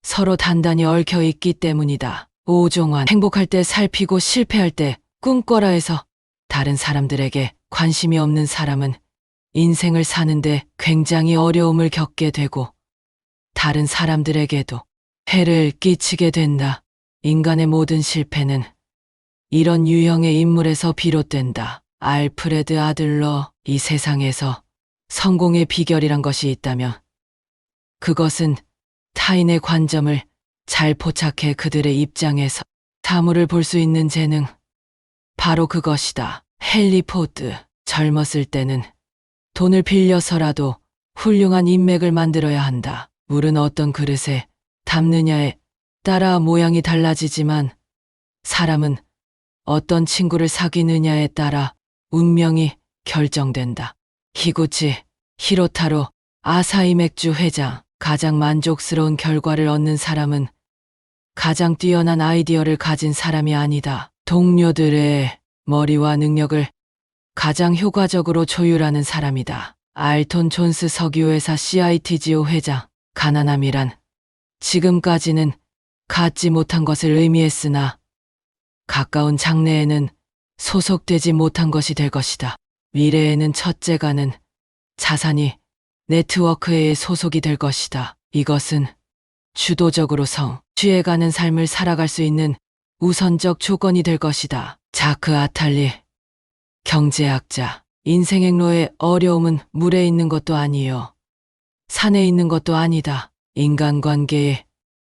서로 단단히 얽혀 있기 때문이다. 오종환. 행복할 때 살피고 실패할 때 꿈꿔라 해서 다른 사람들에게 관심이 없는 사람은 인생을 사는데 굉장히 어려움을 겪게 되고 다른 사람들에게도 해를 끼치게 된다. 인간의 모든 실패는 이런 유형의 인물에서 비롯된다. 알프레드 아들러. 이 세상에서 성공의 비결이란 것이 있다면 그것은 타인의 관점을 잘 포착해 그들의 입장에서 사물을 볼 수 있는 재능, 바로 그것이다. 헨리 포드. 젊었을 때는 돈을 빌려서라도 훌륭한 인맥을 만들어야 한다. 물은 어떤 그릇에 담느냐에 따라 모양이 달라지지만 사람은 어떤 친구를 사귀느냐에 따라 운명이 결정된다. 히구치 히로타로. 아사히 맥주 회장. 가장 만족스러운 결과를 얻는 사람은 가장 뛰어난 아이디어를 가진 사람이 아니다. 동료들의 머리와 능력을 가장 효과적으로 조율하는 사람이다. 알톤 존스 석유회사 CITGO 회장. 가난함이란 지금까지는 갖지 못한 것을 의미했으나 가까운 장래에는 소속되지 못한 것이 될 것이다. 미래에는 첫째가는 자산이 네트워크에 소속이 될 것이다. 이것은 주도적으로 취해가는 삶을 살아갈 수 있는 우선적 조건이 될 것이다. 자크 아탈리, 경제학자. 인생 행로의 어려움은 물에 있는 것도 아니요. 산에 있는 것도 아니다. 인간관계의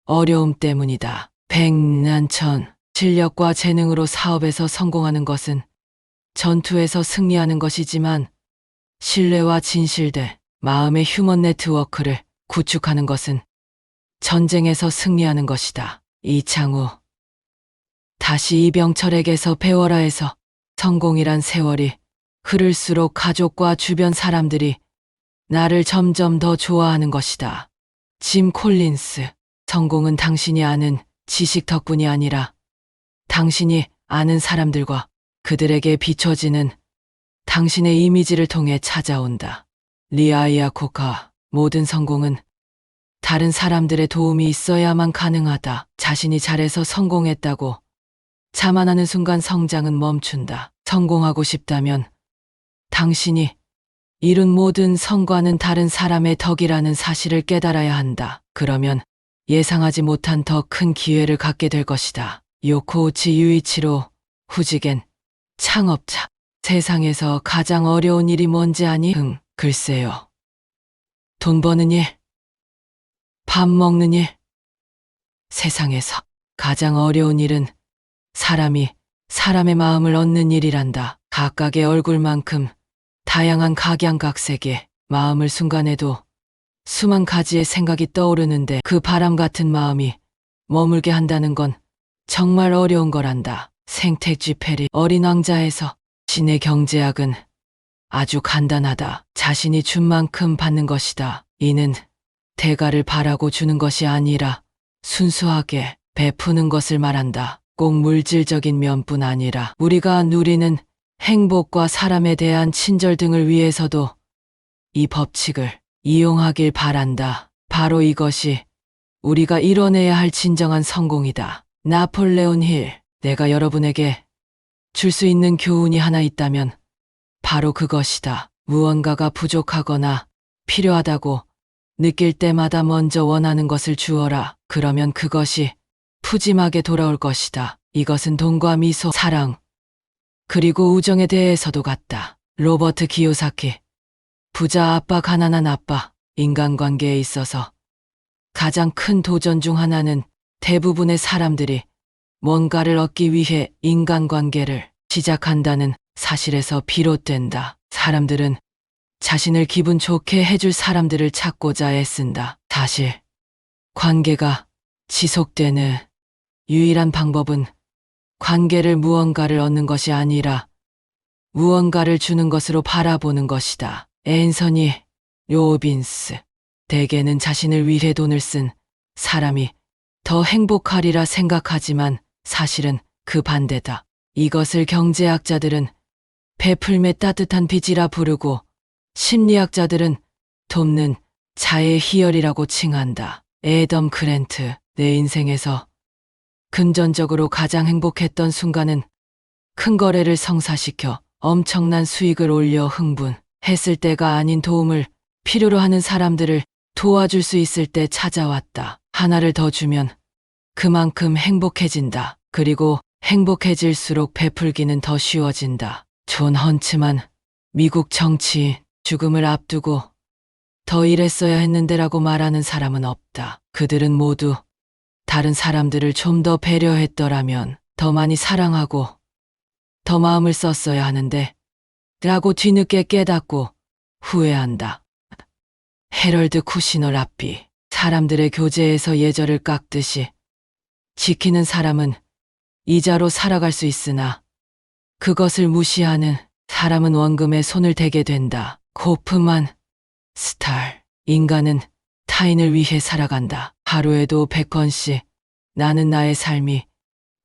어려움 때문이다. 백난천. 실력과 재능으로 사업에서 성공하는 것은 전투에서 승리하는 것이지만 신뢰와 진실돼 마음의 휴먼 네트워크를 구축하는 것은 전쟁에서 승리하는 것이다. 이창우. 다시 이병철에게서 배워라 해서 성공이란 세월이 흐를수록 가족과 주변 사람들이 나를 점점 더 좋아하는 것이다. 짐 콜린스. 성공은 당신이 아는 지식 덕분이 아니라 당신이 아는 사람들과 그들에게 비춰지는 당신의 이미지를 통해 찾아온다. 리아이아 코카. 모든 성공은 다른 사람들의 도움이 있어야만 가능하다. 자신이 잘해서 성공했다고 자만하는 순간 성장은 멈춘다. 성공하고 싶다면 당신이 이룬 모든 성과는 다른 사람의 덕이라는 사실을 깨달아야 한다. 그러면 예상하지 못한 더 큰 기회를 갖게 될 것이다. 요코우치 유이치로 후지겐. 창업자. 세상에서 가장 어려운 일이 뭔지 아니? 글쎄요. 돈 버는 일, 밥 먹는 일. 세상에서 가장 어려운 일은 사람이 사람의 마음을 얻는 일이란다. 각각의 얼굴만큼 다양한 각양각색의 마음을 순간에도 수만 가지의 생각이 떠오르는데 그 바람 같은 마음이 머물게 한다는 건 정말 어려운 거란다. 생텍쥐페리. 어린 왕자에서 신의 경제학은 아주 간단하다. 자신이 준 만큼 받는 것이다. 이는 대가를 바라고 주는 것이 아니라 순수하게 베푸는 것을 말한다. 꼭 물질적인 면뿐 아니라 우리가 누리는 행복과 사람에 대한 친절 등을 위해서도 이 법칙을 이용하길 바란다. 바로 이것이 우리가 이뤄내야 할 진정한 성공이다. 나폴레온 힐. 내가 여러분에게 줄 수 있는 교훈이 하나 있다면 바로 그것이다. 무언가가 부족하거나 필요하다고 느낄 때마다 먼저 원하는 것을 주어라. 그러면 그것이 푸짐하게 돌아올 것이다. 이것은 돈과 미소, 사랑, 그리고 우정에 대해서도 같다. 로버트 기요사키. 부자 아빠, 가난한 아빠. 인간관계에 있어서 가장 큰 도전 중 하나는 대부분의 사람들이 뭔가를 얻기 위해 인간관계를 시작한다는 사실에서 비롯된다. 사람들은 자신을 기분 좋게 해줄 사람들을 찾고자 애쓴다. 사실 관계가 지속되는 유일한 방법은 관계를 무언가를 얻는 것이 아니라 무언가를 주는 것으로 바라보는 것이다. 앤서니 로빈스. 대개는 자신을 위해 돈을 쓴 사람이 더 행복하리라 생각하지만 사실은 그 반대다. 이것을 경제학자들은 베풀매 따뜻한 빚이라 부르고 심리학자들은 돕는 자의 희열이라고 칭한다. 애덤 그랜트. 내 인생에서 금전적으로 가장 행복했던 순간은 큰 거래를 성사시켜 엄청난 수익을 올려 흥분했을 때가 아닌 도움을 필요로 하는 사람들을 도와줄 수 있을 때 찾아왔다. 하나를 더 주면 그만큼 행복해진다. 그리고 행복해질수록 베풀기는 더 쉬워진다. 존 헌츠만. 미국 정치인. 죽음을 앞두고 더 일했어야 했는데라고 말하는 사람은 없다. 그들은 모두 다른 사람들을 좀 더 배려했더라면, 더 많이 사랑하고 더 마음을 썼어야 하는데 라고 뒤늦게 깨닫고 후회한다. 해럴드 쿠시너 랍비. 사람들의 교제에서 예절을 깎듯이 지키는 사람은 이자로 살아갈 수 있으나 그것을 무시하는 사람은 원금에 손을 대게 된다. 고프만. 스탈. 인간은 타인을 위해 살아간다. 하루에도 100번씩 나는 나의 삶이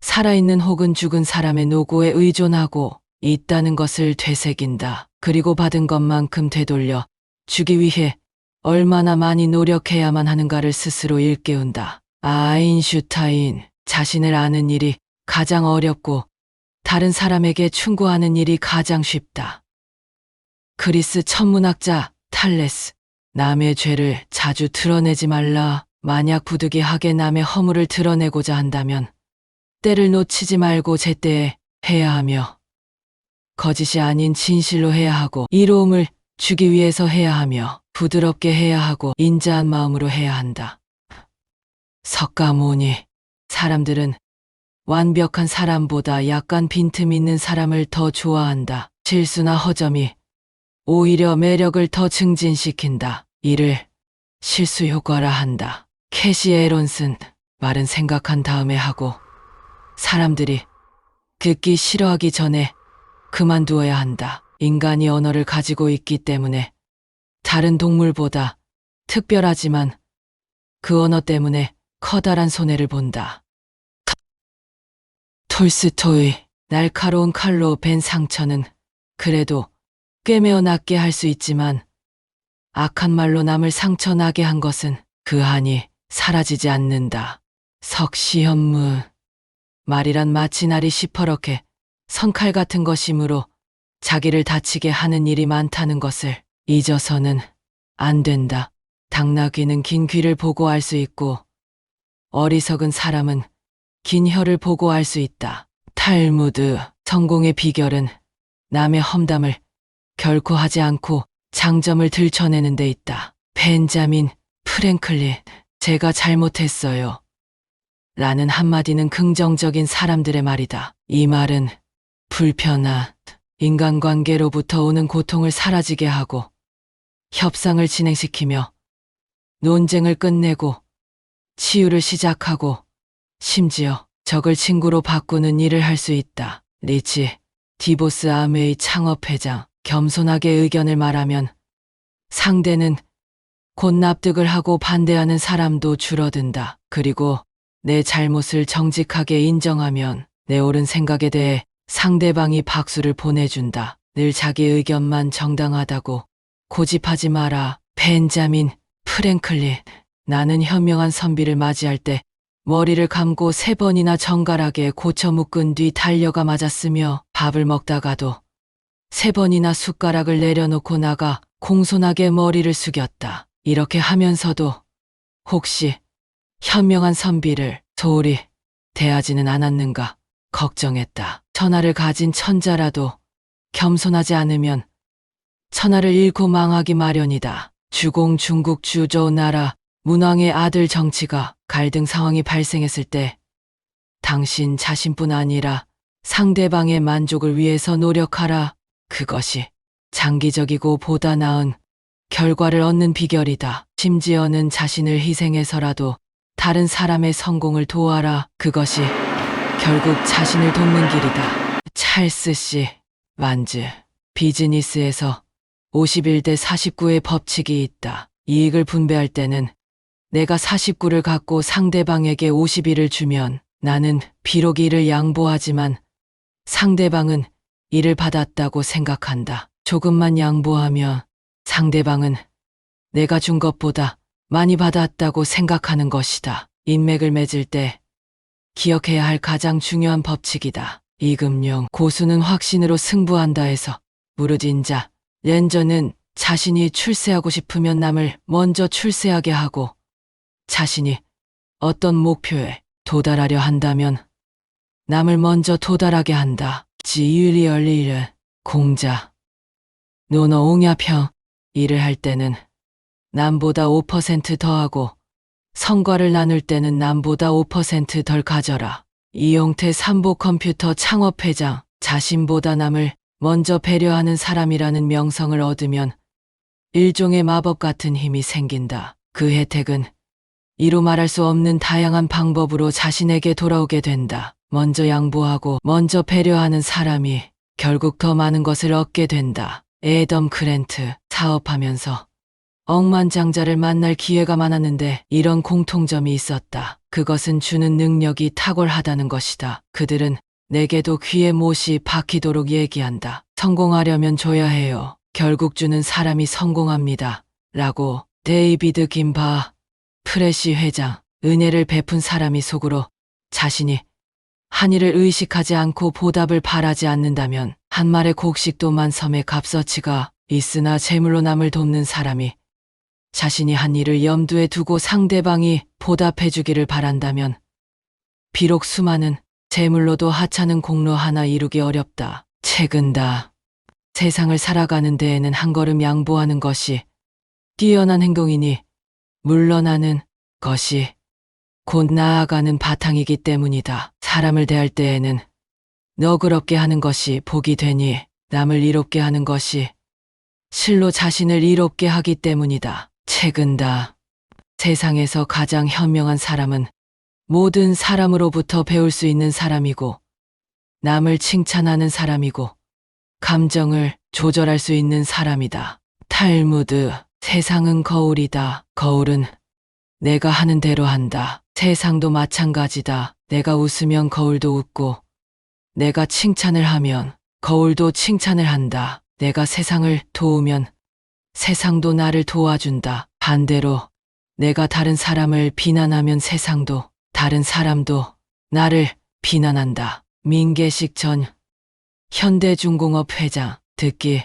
살아있는 혹은 죽은 사람의 노고에 의존하고 있다는 것을 되새긴다. 그리고 받은 것만큼 되돌려 주기 위해 얼마나 많이 노력해야만 하는가를 스스로 일깨운다. 아인슈타인. 자신을 아는 일이 가장 어렵고 다른 사람에게 충고하는 일이 가장 쉽다. 그리스 천문학자 탈레스. 남의 죄를 자주 드러내지 말라. 만약 부득이하게 남의 허물을 드러내고자 한다면 때를 놓치지 말고 제때에 해야 하며 거짓이 아닌 진실로 해야 하고 이로움을 주기 위해서 해야 하며 부드럽게 해야 하고 인자한 마음으로 해야 한다. 석가모니, 사람들은 완벽한 사람보다 약간 빈틈 있는 사람을 더 좋아한다. 실수나 허점이 오히려 매력을 더 증진시킨다. 이를 실수 효과라 한다. 캐시 에론슨, 말은 생각한 다음에 하고 사람들이 듣기 싫어하기 전에 그만두어야 한다. 인간이 언어를 가지고 있기 때문에 다른 동물보다 특별하지만 그 언어 때문에 커다란 손해를 본다. 톨스토이, 날카로운 칼로 벤 상처는 그래도 꿰매어 낫게 할 수 있지만 악한 말로 남을 상처 나게 한 것은 그 한이 사라지지 않는다. 석시현무, 말이란 마치 날이 시퍼렇게 선칼 같은 것이므로 자기를 다치게 하는 일이 많다는 것을 잊어서는 안 된다. 당나귀는 긴 귀를 보고 알 수 있고 어리석은 사람은 긴 혀를 보고 알 수 있다. 탈무드, 성공의 비결은 남의 험담을 결코 하지 않고 장점을 들춰내는 데 있다. 벤자민 프랭클린, 제가 잘못했어요. 라는 한마디는 긍정적인 사람들의 말이다. 이 말은 불편한 인간관계로부터 오는 고통을 사라지게 하고 협상을 진행시키며 논쟁을 끝내고 치유를 시작하고 심지어 적을 친구로 바꾸는 일을 할 수 있다. 리치 디보스 아메의 창업회장, 겸손하게 의견을 말하면 상대는 곧 납득을 하고 반대하는 사람도 줄어든다. 그리고 내 잘못을 정직하게 인정하면 내 옳은 생각에 대해 상대방이 박수를 보내준다. 늘 자기 의견만 정당하다고 고집하지 마라. 벤자민 프랭클린, 나는 현명한 선비를 맞이할 때 머리를 감고 3번이나 정갈하게 고쳐 묶은 뒤 달려가 맞았으며 밥을 먹다가도 3번이나 숟가락을 내려놓고 나가 공손하게 머리를 숙였다. 이렇게 하면서도 혹시 현명한 선비를 소홀히 대하지는 않았는가 걱정했다. 천하를 가진 천자라도 겸손하지 않으면 천하를 잃고 망하기 마련이다. 주공 중국 주저우 나라 문왕의 아들 정치가 갈등 상황이 발생했을 때 당신 자신뿐 아니라 상대방의 만족을 위해서 노력하라. 그것이 장기적이고 보다 나은 결과를 얻는 비결이다. 심지어는 자신을 희생해서라도 다른 사람의 성공을 도와라. 그것이 결국 자신을 돕는 길이다. 찰스 씨, 완즈, 비즈니스에서 51대 49의 법칙이 있다. 이익을 분배할 때는 내가 49를 갖고 상대방에게 51을 주면 나는 비록 이를 양보하지만 상대방은 이를 받았다고 생각한다. 조금만 양보하면 상대방은 내가 준 것보다 많이 받았다고 생각하는 것이다. 인맥을 맺을 때 기억해야 할 가장 중요한 법칙이다. 이금용 고수는 확신으로 승부한다 해서 무르진자 렌저는 자신이 출세하고 싶으면 남을 먼저 출세하게 하고 자신이 어떤 목표에 도달하려 한다면 남을 먼저 도달하게 한다. 지유리얼리를 공자 노너 옹야평, 일을 할 때는 남보다 5% 더하고 성과를 나눌 때는 남보다 5% 덜 가져라. 이용태 삼보컴퓨터 창업회장, 자신보다 남을 먼저 배려하는 사람이라는 명성을 얻으면 일종의 마법 같은 힘이 생긴다. 그 혜택은 이루 말할 수 없는 다양한 방법으로 자신에게 돌아오게 된다. 먼저 양보하고 먼저 배려하는 사람이 결국 더 많은 것을 얻게 된다. 애덤 그랜트, 사업하면서 억만장자를 만날 기회가 많았는데 이런 공통점이 있었다. 그것은 주는 능력이 탁월하다는 것이다. 그들은 내게도 귀에 못이 박히도록 얘기한다. 성공하려면 줘야 해요. 결국 주는 사람이 성공합니다. 라고. 데이비드 김바 프레시 회장, 은혜를 베푼 사람이 속으로 자신이 한 일을 의식하지 않고 보답을 바라지 않는다면 한 말의 곡식도 만섬의 값어치가 있으나 재물로 남을 돕는 사람이 자신이 한 일을 염두에 두고 상대방이 보답해 주기를 바란다면 비록 수많은 재물로도 하찮은 공로 하나 이루기 어렵다. 책은다. 세상을 살아가는 데에는 한 걸음 양보하는 것이 뛰어난 행동이니 물러나는 것이 곧 나아가는 바탕이기 때문이다. 사람을 대할 때에는 너그럽게 하는 것이 복이 되니 남을 이롭게 하는 것이 실로 자신을 이롭게 하기 때문이다. 책은다. 세상에서 가장 현명한 사람은 모든 사람으로부터 배울 수 있는 사람이고 남을 칭찬하는 사람이고 감정을 조절할 수 있는 사람이다. 탈무드. 세상은 거울이다. 거울은 내가 하는 대로 한다. 세상도 마찬가지다. 내가 웃으면 거울도 웃고 내가 칭찬을 하면 거울도 칭찬을 한다. 내가 세상을 도우면 세상도 나를 도와준다. 반대로 내가 다른 사람을 비난하면 세상도 다른 사람도 나를 비난한다. 민계식 전 현대중공업 회장. 듣기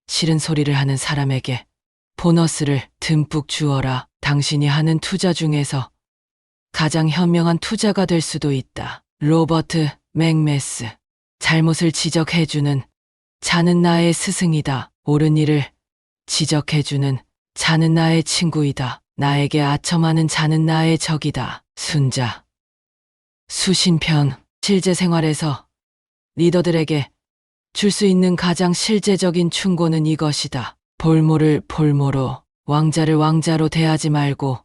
싫은 소리를 하는 사람에게 보너스를 듬뿍 주어라. 당신이 하는 투자 중에서 가장 현명한 투자가 될 수도 있다. 로버트 맥메스. 잘못을 지적해주는 자는 나의 스승이다. 옳은 일을 지적해주는 자는 나의 친구이다. 나에게 아첨하는 자는 나의 적이다. 순자. 수신편. 실제 생활에서 리더들에게 줄 수 있는 가장 실제적인 충고는 이것이다. 볼모를 볼모로, 왕자를 왕자로 대하지 말고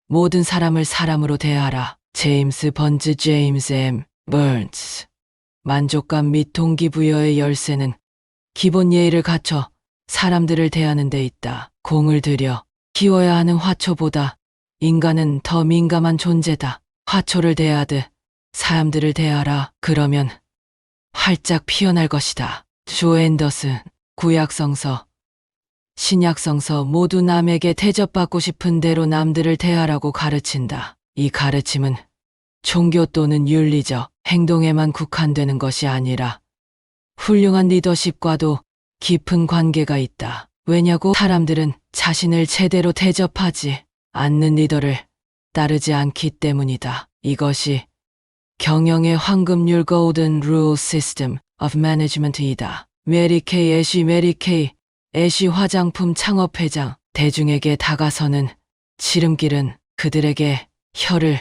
모든 사람을 사람으로 대하라. 제임스 번즈. 제임스 M. 버언스. 만족감 및 동기부여의 열쇠는 기본 예의를 갖춰 사람들을 대하는 데 있다. 공을 들여 키워야 하는 화초보다 인간은 더 민감한 존재다. 화초를 대하듯 사람들을 대하라. 그러면 활짝 피어날 것이다. 조 앤더슨. 구약성서, 신약성서 모두 남에게 대접받고 싶은 대로 남들을 대하라고 가르친다. 이 가르침은 종교 또는 윤리적 행동에만 국한되는 것이 아니라 훌륭한 리더십과도 깊은 관계가 있다. 왜냐고? 사람들은 자신을 제대로 대접하지 않는 리더를 따르지 않기 때문이다. 이것이 경영의 황금률 Golden Rule System of Management이다. 메리 케이 애쉬. 메리 케이 애쉬 화장품 창업회장. 대중에게 다가서는 지름길은 그들에게 혀를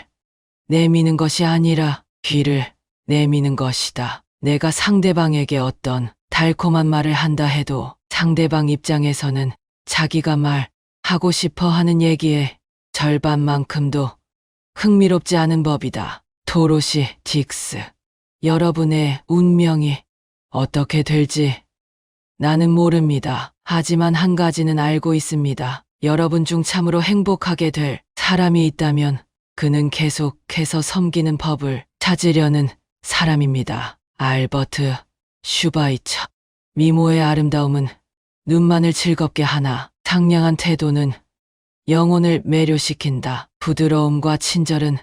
내미는 것이 아니라 귀를 내미는 것이다. 내가 상대방에게 어떤 달콤한 말을 한다 해도 상대방 입장에서는 자기가 말하고 싶어 하는 얘기의 절반만큼도 흥미롭지 않은 법이다. 도로시 딕스. 여러분의 운명이 어떻게 될지 나는 모릅니다. 하지만 한 가지는 알고 있습니다. 여러분 중 참으로 행복하게 될 사람이 있다면 그는 계속해서 섬기는 법을 찾으려는 사람입니다. 알버트 슈바이처. 미모의 아름다움은 눈만을 즐겁게 하나 상냥한 태도는 영혼을 매료시킨다. 부드러움과 친절은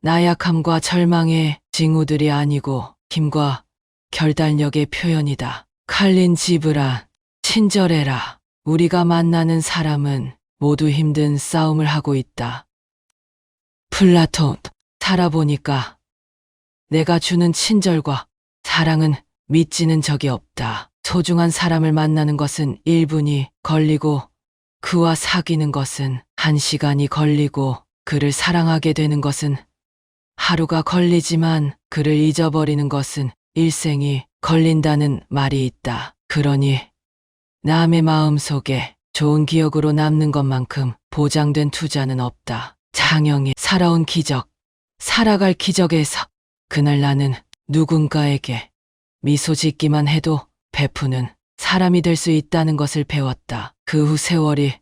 나약함과 절망의 징후들이 아니고 힘과 결단력의 표현이다. 칼린 지브란. 친절해라. 우리가 만나는 사람은 모두 힘든 싸움을 하고 있다. 플라톤. 살아보니까 내가 주는 친절과 사랑은 미치는 적이 없다. 소중한 사람을 만나는 것은 1분이 걸리고 그와 사귀는 것은 1시간이 걸리고 그를 사랑하게 되는 것은 하루가 걸리지만 그를 잊어버리는 것은 일생이 걸린다는 말이 있다. 그러니 남의 마음속에 좋은 기억으로 남는 것만큼 보장된 투자는 없다. 장영이. 살아온 기적. 살아갈 기적에서 그날 나는 누군가에게 미소 짓기만 해도 베푸는 사람이 될 수 있다는 것을 배웠다. 그 후 세월이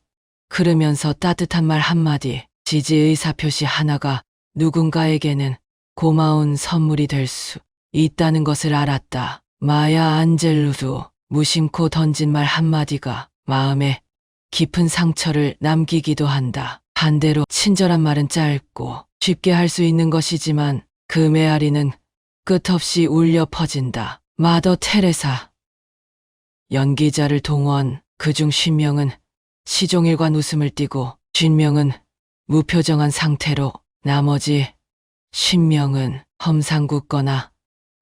흐르면서 따뜻한 말 한마디, 지지 의사표시 하나가 누군가에게는 고마운 선물이 될 수 있다는 것을 알았다. 마야 안젤루도. 무심코 던진 말 한마디가 마음에 깊은 상처를 남기기도 한다. 반대로 친절한 말은 짧고 쉽게 할 수 있는 것이지만 그 메아리는 끝없이 울려 퍼진다. 마더 테레사. 연기자를 동원. 그중 50명은 시종일관 웃음을 띠고 50명은 무표정한 상태로 나머지 50명은 험상궂거나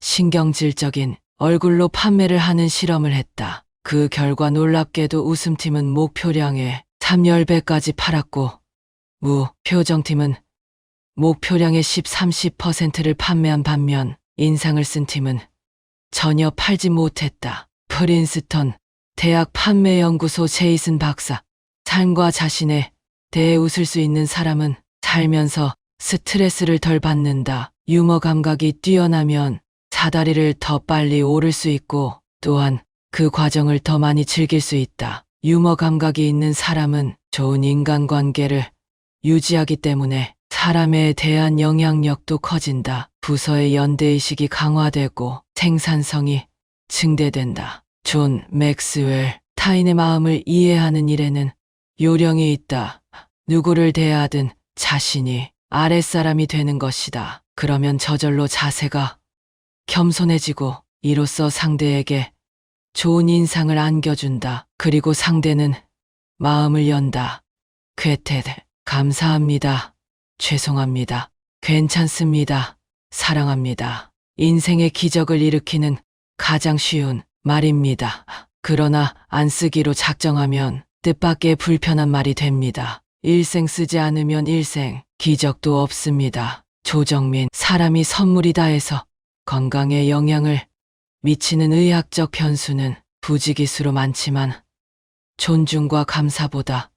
신경질적인 얼굴로 판매를 하는 실험을 했다. 그 결과 놀랍게도 웃음팀은 목표량의 3~10배까지 팔았고 무표정팀은 목표량의 10~30%를 판매한 반면 인상을 쓴 팀은 전혀 팔지 못했다. 프린스턴 대학 판매연구소 제이슨 박사. 삶과 자신에 대해 웃을 수 있는 사람은 살면서 스트레스를 덜 받는다. 유머 감각이 뛰어나면 사다리를 더 빨리 오를 수 있고 또한 그 과정을 더 많이 즐길 수 있다. 유머 감각이 있는 사람은 좋은 인간관계를 유지하기 때문에 사람에 대한 영향력도 커진다. 부서의 연대의식이 강화되고 생산성이 증대된다. 존 맥스웰. 타인의 마음을 이해하는 일에는 요령이 있다. 누구를 대하든 자신이 아랫사람이 되는 것이다. 그러면 저절로 자세가 겸손해지고 이로써 상대에게 좋은 인상을 안겨준다. 그리고 상대는 마음을 연다. 괴테드. 감사합니다. 죄송합니다. 괜찮습니다. 사랑합니다. 인생의 기적을 일으키는 가장 쉬운 말입니다. 그러나 안 쓰기로 작정하면 뜻밖의 불편한 말이 됩니다. 일생 쓰지 않으면 일생 기적도 없습니다. 조정민. 사람이 선물이다 해서 건강에 영향을 미치는 의학적 변수는 부지기수로 많지만 존중과 감사보다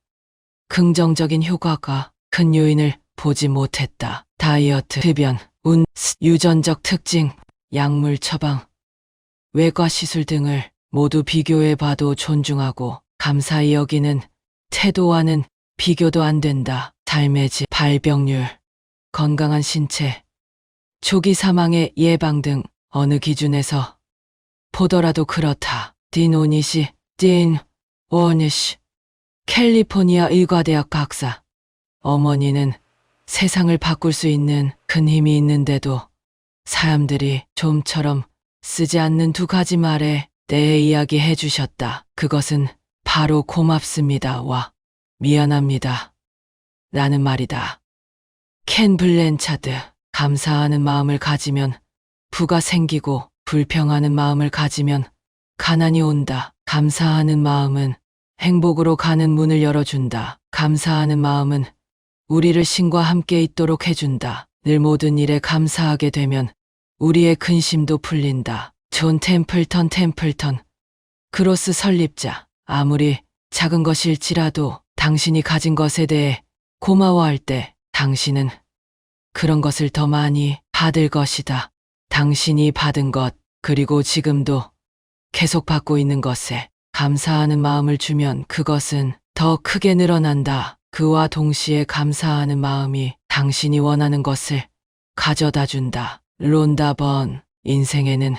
긍정적인 효과가 큰 요인을 보지 못했다. 다이어트, 흡연, 유전적 특징, 약물 처방, 외과 시술 등을 모두 비교해 봐도 존중하고 감사히 여기는 태도와는 비교도 안 된다. 삶의 질, 발병률, 건강한 신체, 조기 사망의 예방 등 어느 기준에서 보더라도 그렇다. 딘 오니시, 캘리포니아 의과대학 박사. 어머니는 세상을 바꿀 수 있는 큰 힘이 있는데도 사람들이 좀처럼 쓰지 않는 두 가지 말에 대해 이야기해 주셨다. 그것은 바로 고맙습니다와 미안합니다. 라는 말이다. 켄 블랜차드. 감사하는 마음을 가지면 부가 생기고 불평하는 마음을 가지면 가난이 온다. 감사하는 마음은 행복으로 가는 문을 열어준다. 감사하는 마음은 우리를 신과 함께 있도록 해준다. 늘 모든 일에 감사하게 되면 우리의 근심도 풀린다. 존 템플턴. 그로스 설립자. 아무리 작은 것일지라도 당신이 가진 것에 대해 고마워할 때 당신은 그런 것을 더 많이 받을 것이다. 당신이 받은 것, 그리고 지금도 계속 받고 있는 것에 감사하는 마음을 주면 그것은 더 크게 늘어난다. 그와 동시에 감사하는 마음이 당신이 원하는 것을 가져다 준다. 론다 번. 인생에는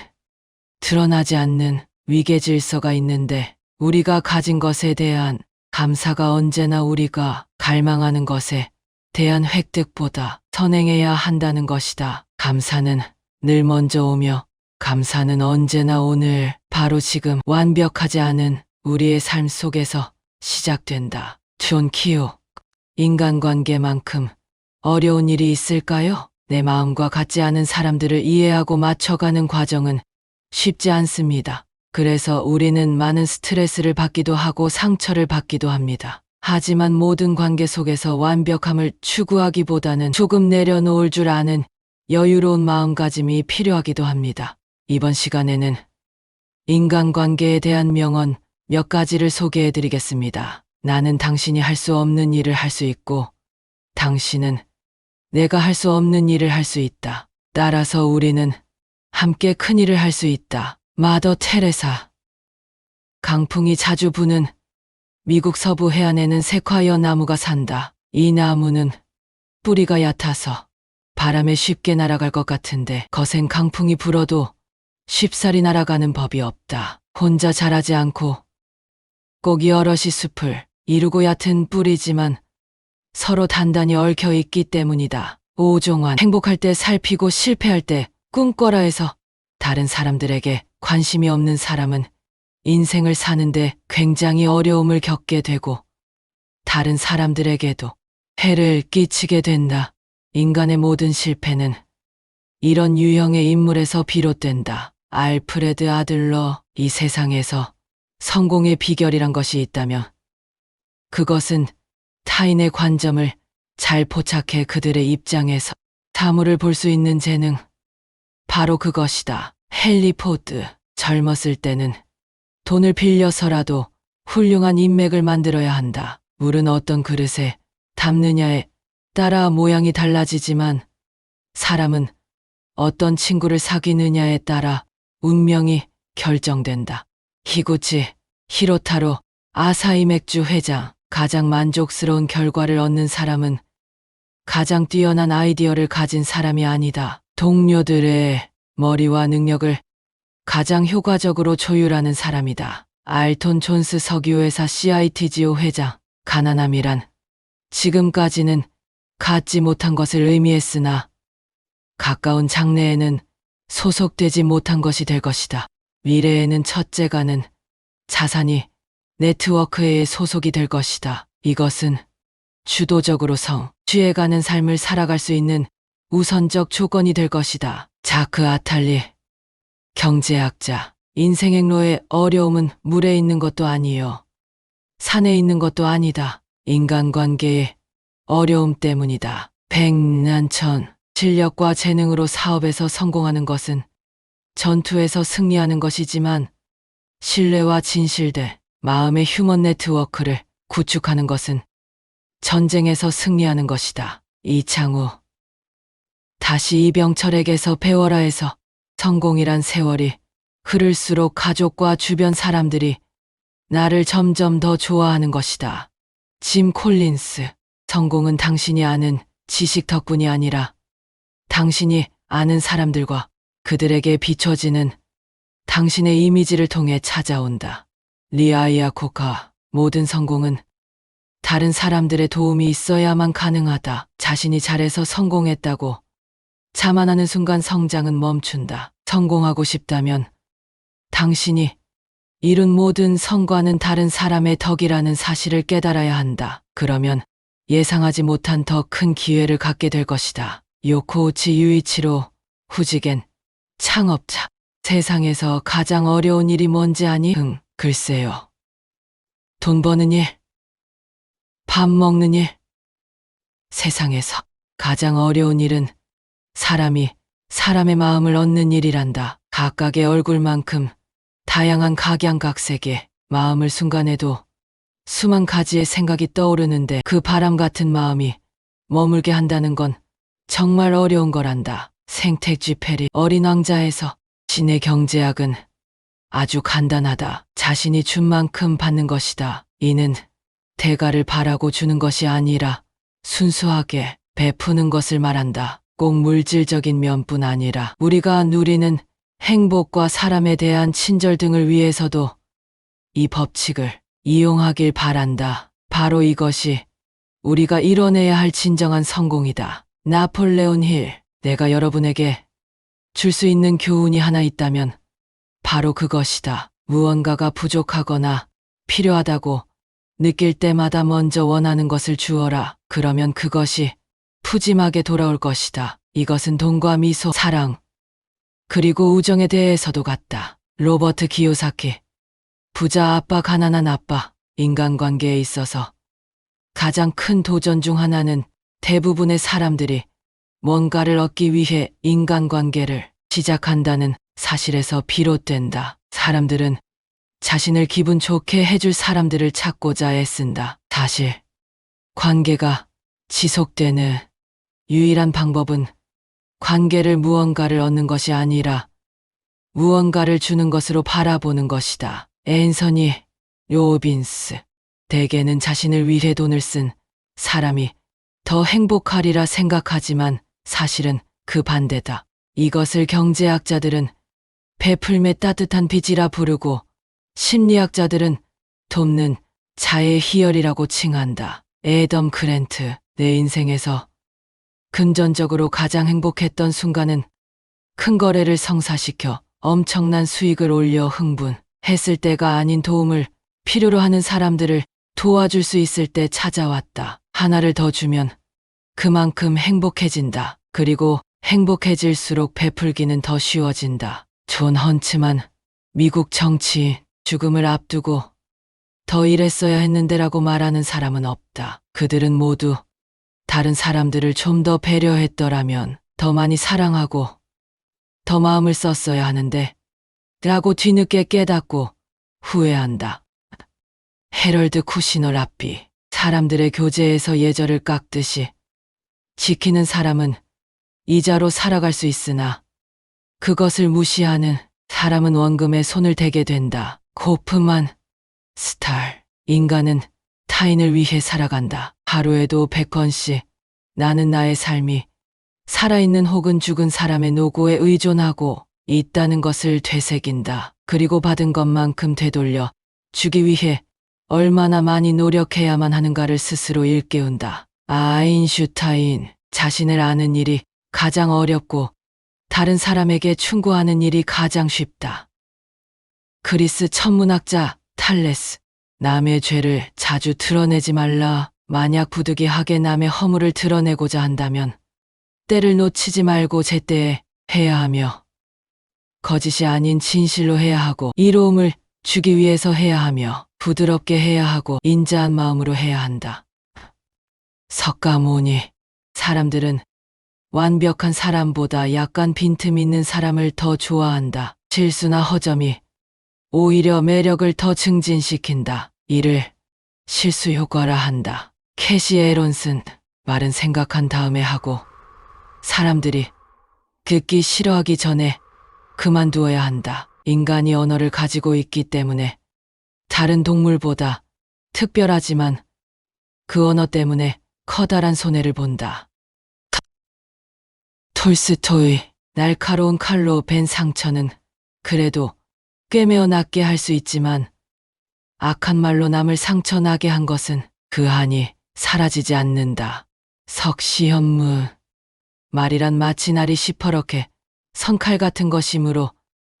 드러나지 않는 위계 질서가 있는데 우리가 가진 것에 대한 감사가 언제나 우리가 갈망하는 것에 대한 획득보다 선행해야 한다는 것이다. 감사는 늘 먼저 오며 감사는 언제나 오늘, 바로 지금 완벽하지 않은 우리의 삶 속에서 시작된다. 존 키옥. 인간관계만큼 어려운 일이 있을까요? 내 마음과 같지 않은 사람들을 이해하고 맞춰가는 과정은 쉽지 않습니다. 그래서 우리는 많은 스트레스를 받기도 하고 상처를 받기도 합니다. 하지만 모든 관계 속에서 완벽함을 추구하기보다는 조금 내려놓을 줄 아는 여유로운 마음가짐이 필요하기도 합니다. 이번 시간에는 인간관계에 대한 명언 몇 가지를 소개해 드리겠습니다. 나는 당신이 할 수 없는 일을 할 수 있고 당신은 내가 할 수 없는 일을 할 수 있다. 따라서 우리는 함께 큰 일을 할 수 있다. 마더 테레사. 강풍이 자주 부는 미국 서부 해안에는 세콰이어 나무가 산다. 이 나무는 뿌리가 얕아서 바람에 쉽게 날아갈 것 같은데 거센 강풍이 불어도 쉽사리 날아가는 법이 없다. 혼자 자라지 않고 꼭 여럿이 숲을 이루고 얕은 뿌리지만 서로 단단히 얽혀 있기 때문이다. 오종환. 행복할 때 살피고 실패할 때 꿈꿔라 해서 다른 사람들에게 관심이 없는 사람은 인생을 사는데 굉장히 어려움을 겪게 되고 다른 사람들에게도 해를 끼치게 된다. 인간의 모든 실패는 이런 유형의 인물에서 비롯된다. 알프레드 아들러, 이 세상에서 성공의 비결이란 것이 있다면 그것은 타인의 관점을 잘 포착해 그들의 입장에서 사물을 볼 수 있는 재능. 바로 그것이다. 헨리 포드, 젊었을 때는 돈을 빌려서라도 훌륭한 인맥을 만들어야 한다. 물은 어떤 그릇에 담느냐에 따라 모양이 달라지지만 사람은 어떤 친구를 사귀느냐에 따라 운명이 결정된다. 히구치 히로타로 아사히 맥주 회장, 가장 만족스러운 결과를 얻는 사람은 가장 뛰어난 아이디어를 가진 사람이 아니다. 동료들의 머리와 능력을 가장 효과적으로 조율하는 사람이다. 알톤 존스 석유회사 CITGO 회장, 가난함이란 지금까지는 갖지 못한 것을 의미했으나 가까운 장래에는 소속되지 못한 것이 될 것이다. 미래에는 첫째가는 자산이 네트워크에 소속이 될 것이다. 이것은 주도적으로 취해가는 삶을 살아갈 수 있는 우선적 조건이 될 것이다. 자크 아탈리, 경제학자. 인생 행로의 어려움은 물에 있는 것도 아니요, 산에 있는 것도 아니다. 인간관계의 어려움 때문이다. 백난천. 실력과 재능으로 사업에서 성공하는 것은 전투에서 승리하는 것이지만 신뢰와 진실된 마음의 휴먼 네트워크를 구축하는 것은 전쟁에서 승리하는 것이다. 이창우. 다시 이병철에게서 배워라 해서 성공이란 세월이 흐를수록 가족과 주변 사람들이 나를 점점 더 좋아하는 것이다. 짐 콜린스. 성공은 당신이 아는 지식 덕분이 아니라 당신이 아는 사람들과 그들에게 비춰지는 당신의 이미지를 통해 찾아온다. 리아이아 코카. 모든 성공은 다른 사람들의 도움이 있어야만 가능하다. 자신이 잘해서 성공했다고 자만하는 순간 성장은 멈춘다. 성공하고 싶다면 당신이 이룬 모든 성과는 다른 사람의 덕이라는 사실을 깨달아야 한다. 그러면 예상하지 못한 더 큰 기회를 갖게 될 것이다. 요코우치 유이치로 후지겐. 창업자. 세상에서 가장 어려운 일이 뭔지 아니? 글쎄요. 돈 버는 일, 밥 먹는 일. 세상에서 가장 어려운 일은 사람이 사람의 마음을 얻는 일이란다. 각각의 얼굴만큼 다양한 각양각색의 마음을 순간에도 수만 가지의 생각이 떠오르는데 그 바람 같은 마음이 머물게 한다는 건 정말 어려운 거란다. 생텍쥐페리. 어린 왕자에서 신의 경제학은 아주 간단하다. 자신이 준 만큼 받는 것이다. 이는 대가를 바라고 주는 것이 아니라 순수하게 베푸는 것을 말한다. 꼭 물질적인 면뿐 아니라 우리가 누리는 행복과 사람에 대한 친절 등을 위해서도 이 법칙을 이용하길 바란다. 바로 이것이 우리가 이뤄내야 할 진정한 성공이다. 나폴레온 힐. 내가 여러분에게 줄 수 있는 교훈이 하나 있다면 바로 그것이다. 무언가가 부족하거나 필요하다고 느낄 때마다 먼저 원하는 것을 주어라. 그러면 그것이 푸짐하게 돌아올 것이다. 이것은 돈과 미소, 사랑, 그리고 우정에 대해서도 같다. 로버트 기요사키. 부자 아빠, 가난한 아빠. 인간관계에 있어서 가장 큰 도전 중 하나는 대부분의 사람들이 뭔가를 얻기 위해 인간관계를 시작한다는 사실에서 비롯된다. 사람들은 자신을 기분 좋게 해줄 사람들을 찾고자 애쓴다. 사실 관계가 지속되는 유일한 방법은 관계를 무언가를 얻는 것이 아니라 무언가를 주는 것으로 바라보는 것이다. 앤서니 로빈스. 대개는 자신을 위해 돈을 쓴 사람이 더 행복하리라 생각하지만 사실은 그 반대다. 이것을 경제학자들은 베풀매 따뜻한 빚이라 부르고 심리학자들은 돕는 자의 희열이라고 칭한다. 애덤 그랜트. 내 인생에서 금전적으로 가장 행복했던 순간은 큰 거래를 성사시켜 엄청난 수익을 올려 흥분했을 때가 아닌 도움을 필요로 하는 사람들을 도와줄 수 있을 때 찾아왔다. 하나를 더 주면 그만큼 행복해진다. 그리고 행복해질수록 베풀기는 더 쉬워진다. 존 헌츠만 미국 정치인 죽음을 앞두고 더 일했어야 했는데라고 말하는 사람은 없다. 그들은 모두 다른 사람들을 좀 더 배려했더라면 더 많이 사랑하고 더 마음을 썼어야 하는데 라고 뒤늦게 깨닫고 후회한다. 해럴드 쿠시너 랍비 사람들의 교제에서 예절을 깎듯이 지키는 사람은 이자로 살아갈 수 있으나 그것을 무시하는 사람은 원금에 손을 대게 된다. 고프만 스탈 인간은 타인을 위해 살아간다. 하루에도 100번씩 나는 나의 삶이 살아있는 혹은 죽은 사람의 노고에 의존하고 있다는 것을 되새긴다. 그리고 받은 것만큼 되돌려 주기 위해 얼마나 많이 노력해야만 하는가를 스스로 일깨운다. 아인슈타인 자신을 아는 일이 가장 어렵고 다른 사람에게 충고하는 일이 가장 쉽다. 그리스 천문학자 탈레스 남의 죄를 자주 드러내지 말라. 만약 부득이하게 남의 허물을 드러내고자 한다면 때를 놓치지 말고 제때에 해야 하며 거짓이 아닌 진실로 해야 하고 이로움을 주기 위해서 해야 하며 부드럽게 해야 하고 인자한 마음으로 해야 한다. 석가모니 사람들은 완벽한 사람보다 약간 빈틈 있는 사람을 더 좋아한다. 실수나 허점이 오히려 매력을 더 증진시킨다. 이를 실수 효과라 한다. 캐시 에론슨 말은 생각한 다음에 하고 사람들이 듣기 싫어하기 전에 그만두어야 한다. 인간이 언어를 가지고 있기 때문에 다른 동물보다 특별하지만 그 언어 때문에 커다란 손해를 본다. 톨스토이 날카로운 칼로 벤 상처는 그래도 꿰매어 낫게 할 수 있지만 악한 말로 남을 상처나게 한 것은 그 한이 사라지지 않는다. 석시현무 말이란 마치 날이 시퍼렇게 선칼 같은 것이므로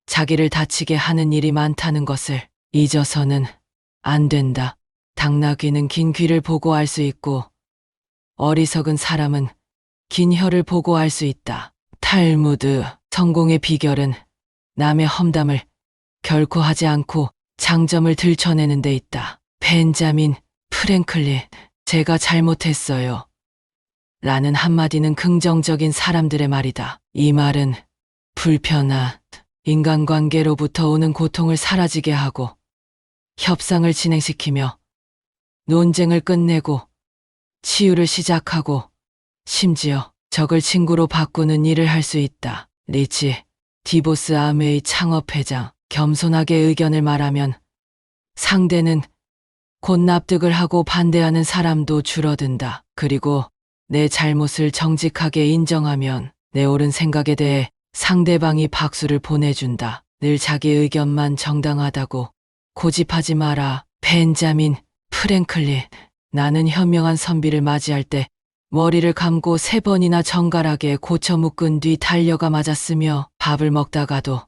자기를 다치게 하는 일이 많다는 것을 잊어서는 안 된다. 당나귀는 긴 귀를 보고 알 수 있고 어리석은 사람은 긴 혀를 보고 알 수 있다. 탈무드 성공의 비결은 남의 험담을 결코 하지 않고 장점을 들춰내는 데 있다. 벤자민 프랭클린 제가 잘못했어요. 라는 한마디는 긍정적인 사람들의 말이다. 이 말은 불편한 인간관계로부터 오는 고통을 사라지게 하고 협상을 진행시키며 논쟁을 끝내고 치유를 시작하고 심지어 적을 친구로 바꾸는 일을 할 수 있다. 리치 디보스 아메이 창업회장 겸손하게 의견을 말하면 상대는 곧 납득을 하고 반대하는 사람도 줄어든다. 그리고 내 잘못을 정직하게 인정하면 내 옳은 생각에 대해 상대방이 박수를 보내준다. 늘 자기 의견만 정당하다고 고집하지 마라. 벤자민 프랭클린 나는 현명한 선비를 맞이할 때 머리를 감고 3번이나 정갈하게 고쳐 묶은 뒤 달려가 맞았으며 밥을 먹다가도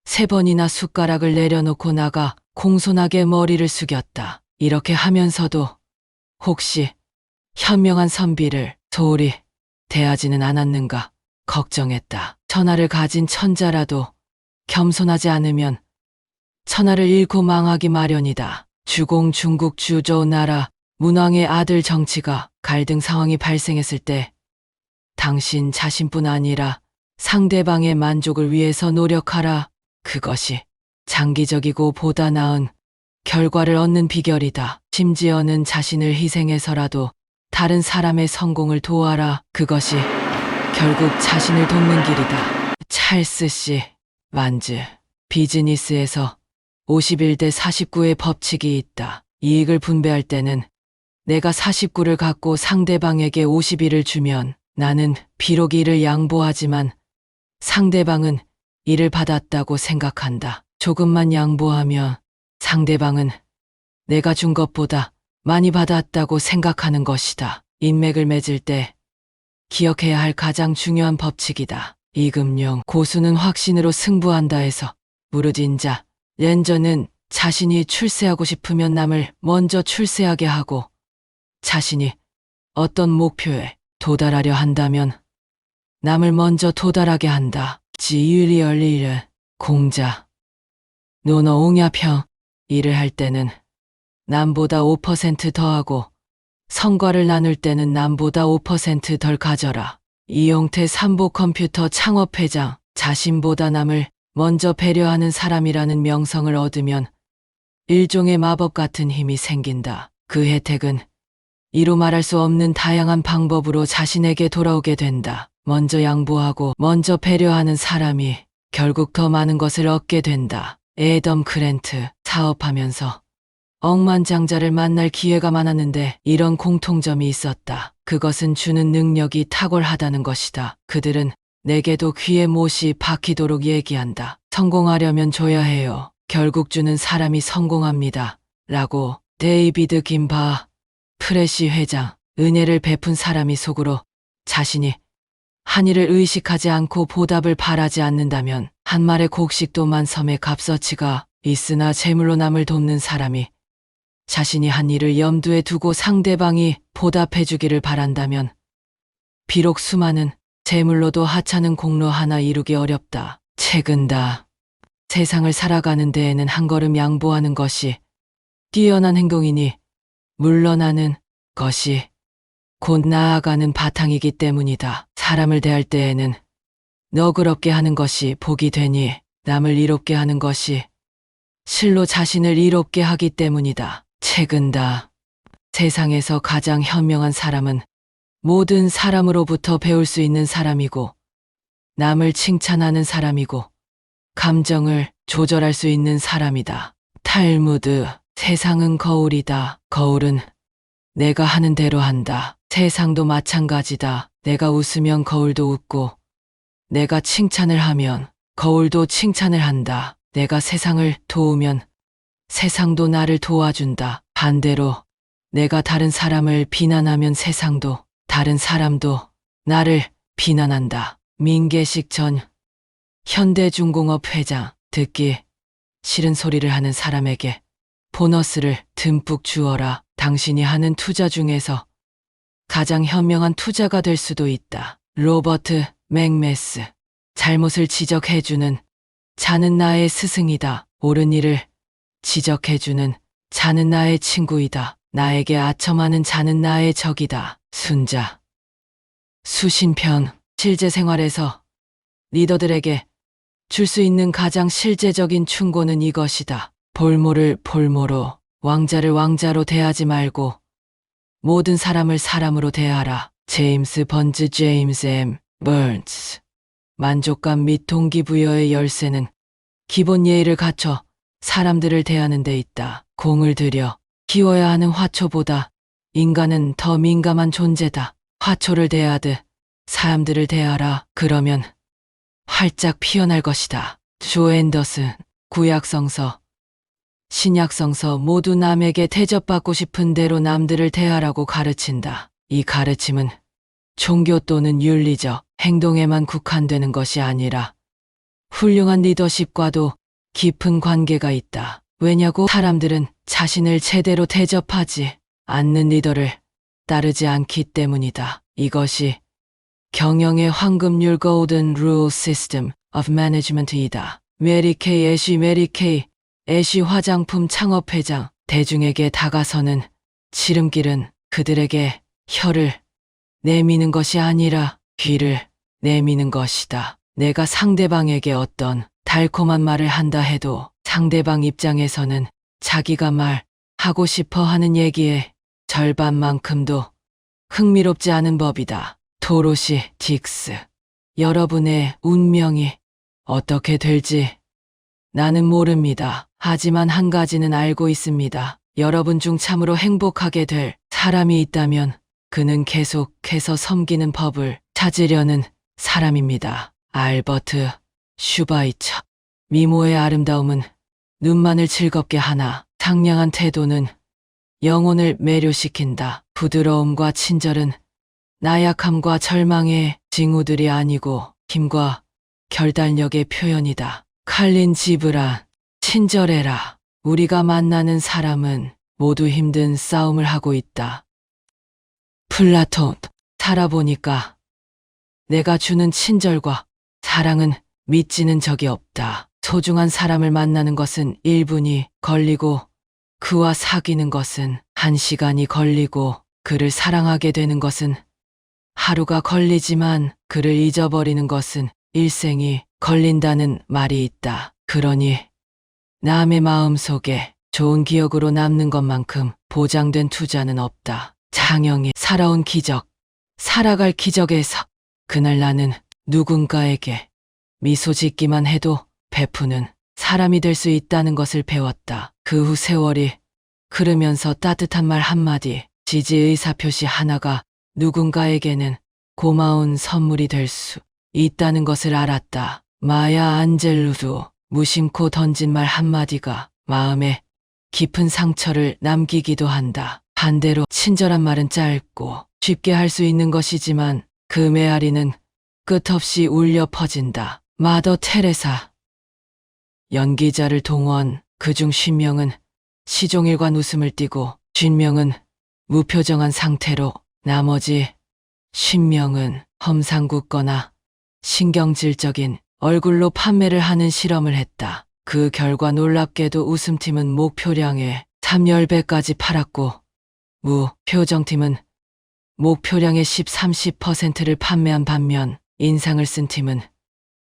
3번이나 숟가락을 내려놓고 나가 공손하게 머리를 숙였다. 이렇게 하면서도 혹시 현명한 선비를 소홀히 대하지는 않았는가 걱정했다. 천하를 가진 천자라도 겸손하지 않으면 천하를 잃고 망하기 마련이다. 주공 중국 주저우 나라 문왕의 아들 정치가 갈등 상황이 발생했을 때 당신 자신뿐 아니라 상대방의 만족을 위해서 노력하라. 그것이 장기적이고 보다 나은 결과를 얻는 비결이다. 심지어는 자신을 희생해서라도 다른 사람의 성공을 도와라. 그것이 결국 자신을 돕는 길이다. 찰스 씨 완즈 비즈니스에서 51대 49의 법칙이 있다. 이익을 분배할 때는 내가 49를 갖고 상대방에게 51을 주면 나는 비록 이를 양보하지만 상대방은 이를 받았다고 생각한다. 조금만 양보하면 상대방은 내가 준 것보다 많이 받았다고 생각하는 것이다. 인맥을 맺을 때 기억해야 할 가장 중요한 법칙이다. 이금용 고수는 확신으로 승부한다 해서 무르진자 렌저는 자신이 출세하고 싶으면 남을 먼저 출세하게 하고 자신이 어떤 목표에 도달하려 한다면 남을 먼저 도달하게 한다. 지유리 열리를 공자. 노너 옹야평. 일을 할 때는 남보다 5% 더하고 성과를 나눌 때는 남보다 5% 덜 가져라. 이용태 삼보컴퓨터 창업회장. 자신보다 남을 먼저 배려하는 사람이라는 명성을 얻으면 일종의 마법 같은 힘이 생긴다. 그 혜택은 이루 말할 수 없는 다양한 방법으로 자신에게 돌아오게 된다. 먼저 양보하고 먼저 배려하는 사람이 결국 더 많은 것을 얻게 된다. 애덤 그랜트. 사업하면서 억만장자를 만날 기회가 많았는데 이런 공통점이 있었다. 그것은 주는 능력이 탁월하다는 것이다. 그들은 내게도 귀에 못이 박히도록 얘기한다. 성공하려면 줘야 해요. 결국 주는 사람이 성공합니다. 라고. 데이비드 김바 프레시 회장. 은혜를 베푼 사람이 속으로 자신이 한 일을 의식하지 않고 보답을 바라지 않는다면 한 말의 곡식도 만섬의 값어치가 있으나 재물로 남을 돕는 사람이 자신이 한 일을 염두에 두고 상대방이 보답해 주기를 바란다면 비록 수많은 재물로도 하찮은 공로 하나 이루기 어렵다. 책은다. 세상을 살아가는 데에는 한 걸음 양보하는 것이 뛰어난 행동이니 물러나는 것이 곧 나아가는 바탕이기 때문이다. 사람을 대할 때에는 너그럽게 하는 것이 복이 되니 남을 이롭게 하는 것이 실로 자신을 이롭게 하기 때문이다. 책은다. 세상에서 가장 현명한 사람은 모든 사람으로부터 배울 수 있는 사람이고 남을 칭찬하는 사람이고 감정을 조절할 수 있는 사람이다. 탈무드. 세상은 거울이다. 거울은 내가 하는 대로 한다. 세상도 마찬가지다. 내가 웃으면 거울도 웃고 내가 칭찬을 하면 거울도 칭찬을 한다. 내가 세상을 도우면 세상도 나를 도와준다. 반대로 내가 다른 사람을 비난하면 세상도 다른 사람도 나를 비난한다. 민계식 전 현대중공업 회장. 듣기 싫은 소리를 하는 사람에게 보너스를 듬뿍 주어라. 당신이 하는 투자 중에서 가장 현명한 투자가 될 수도 있다. 로버트 맥메스. 잘못을 지적해주는 자는 나의 스승이다. 옳은 일을 지적해주는 자는 나의 친구이다. 나에게 아첨하는 자는 나의 적이다. 순자. 수신편. 실제 생활에서 리더들에게 줄 수 있는 가장 실제적인 충고는 이것이다. 볼모를 볼모로, 왕자를 왕자로 대하지 말고 모든 사람을 사람으로 대하라. 제임스 번즈. 제임스 M. 버언스. 만족감 및 동기부여의 열쇠는 기본 예의를 갖춰 사람들을 대하는 데 있다. 공을 들여 키워야 하는 화초보다 인간은 더 민감한 존재다. 화초를 대하듯 사람들을 대하라. 그러면 활짝 피어날 것이다. 조 앤더슨. 구약성서, 신약성서 모두 남에게 대접받고 싶은 대로 남들을 대하라고 가르친다. 이 가르침은 종교 또는 윤리적 행동에만 국한되는 것이 아니라 훌륭한 리더십과도 깊은 관계가 있다. 왜냐고? 사람들은 자신을 제대로 대접하지 않는 리더를 따르지 않기 때문이다. 이것이 경영의 황금률 Golden Rule System of Management이다. 메리 케이 애쉬. 메리 케이 애쉬 화장품 창업회장. 대중에게 다가서는 지름길은 그들에게 혀를 내미는 것이 아니라 귀를 내미는 것이다. 내가 상대방에게 어떤 달콤한 말을 한다 해도 상대방 입장에서는 자기가 말하고 싶어 하는 얘기의 절반만큼도 흥미롭지 않은 법이다. 도로시 딕스. 여러분의 운명이 어떻게 될지 나는 모릅니다. 하지만 한 가지는 알고 있습니다. 여러분 중 참으로 행복하게 될 사람이 있다면 그는 계속해서 섬기는 법을 찾으려는 사람입니다. 알버트 슈바이처. 미모의 아름다움은 눈만을 즐겁게 하나 상냥한 태도는 영혼을 매료시킨다. 부드러움과 친절은 나약함과 절망의 징후들이 아니고 힘과 결단력의 표현이다. 칼린 지브란. 친절해라. 우리가 만나는 사람은 모두 힘든 싸움을 하고 있다. 플라톤. 살아보니까 내가 주는 친절과 사랑은 믿지는 적이 없다. 소중한 사람을 만나는 것은 1분이 걸리고 그와 사귀는 것은 1시간이 걸리고 그를 사랑하게 되는 것은 하루가 걸리지만 그를 잊어버리는 것은 일생이 걸린다는 말이 있다. 그러니 남의 마음 속에 좋은 기억으로 남는 것만큼 보장된 투자는 없다. 장영이 살아온 기적, 살아갈 기적에서 그날 나는 누군가에게 미소 짓기만 해도 베푸는 사람이 될 수 있다는 것을 배웠다. 그 후 세월이 흐르면서 따뜻한 말 한마디, 지지 의사표시 하나가 누군가에게는 고마운 선물이 될 수 있다는 것을 알았다. 마야 안젤루도 무심코 던진 말 한마디가 마음에 깊은 상처를 남기기도 한다. 반대로 친절한 말은 짧고 쉽게 할 수 있는 것이지만 그 메아리는 끝없이 울려 퍼진다. 마더 테레사. 연기자를 동원, 그중 50명은 시종일관 웃음을 띠고 50명은 무표정한 상태로 나머지 10명은 험상궂거나 신경질적인 얼굴로 판매를 하는 실험을 했다. 그 결과 놀랍게도 웃음팀은 목표량의 3~10배까지 팔았고 무표정팀은 목표량의 10~30%를 판매한 반면 인상을 쓴 팀은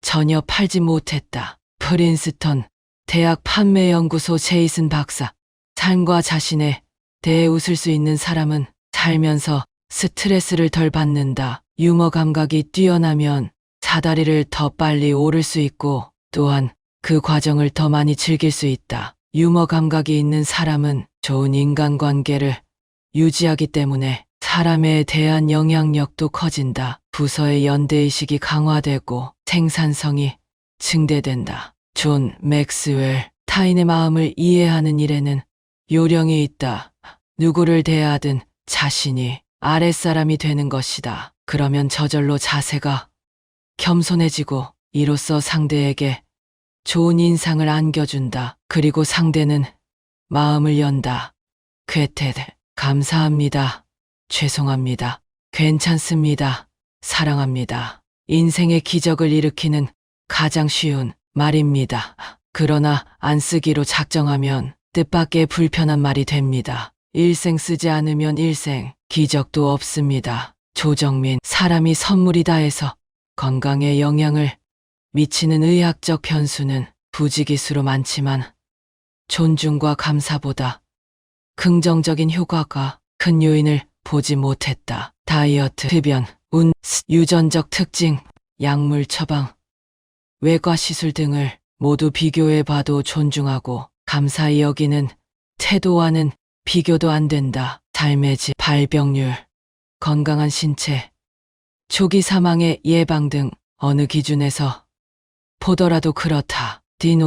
전혀 팔지 못했다. 프린스턴 대학 판매연구소 제이슨 박사. 삶과 자신에 대해 웃을 수 있는 사람은 살면서 스트레스를 덜 받는다. 유머 감각이 뛰어나면 사다리를 더 빨리 오를 수 있고 또한 그 과정을 더 많이 즐길 수 있다. 유머 감각이 있는 사람은 좋은 인간관계를 유지하기 때문에 사람에 대한 영향력도 커진다. 부서의 연대의식이 강화되고 생산성이 증대된다. 존 맥스웰. 타인의 마음을 이해하는 일에는 요령이 있다. 누구를 대하든 자신이 아랫사람이 되는 것이다. 그러면 저절로 자세가 겸손해지고 이로써 상대에게 좋은 인상을 안겨준다. 그리고 상대는 마음을 연다. 괴테드. 감사합니다. 죄송합니다. 괜찮습니다. 사랑합니다. 인생의 기적을 일으키는 가장 쉬운 말입니다. 그러나 안 쓰기로 작정하면 뜻밖의 불편한 말이 됩니다. 일생 쓰지 않으면 일생 기적도 없습니다. 조정민. 사람이 선물이다 해서 건강에 영향을 미치는 의학적 변수는 부지기수로 많지만 존중과 감사보다 긍정적인 효과가 큰 요인을 보지 못했다. 다이어트, 흡연, 유전적 특징, 약물 처방, 외과 시술 등을 모두 비교해 봐도 존중하고 감사히 여기는 태도와는 비교도 안 된다. 삶의 질, 발병률, 건강한 신체, 조기 사망의 예방 등 어느 기준에서 보더라도 그렇다. 딘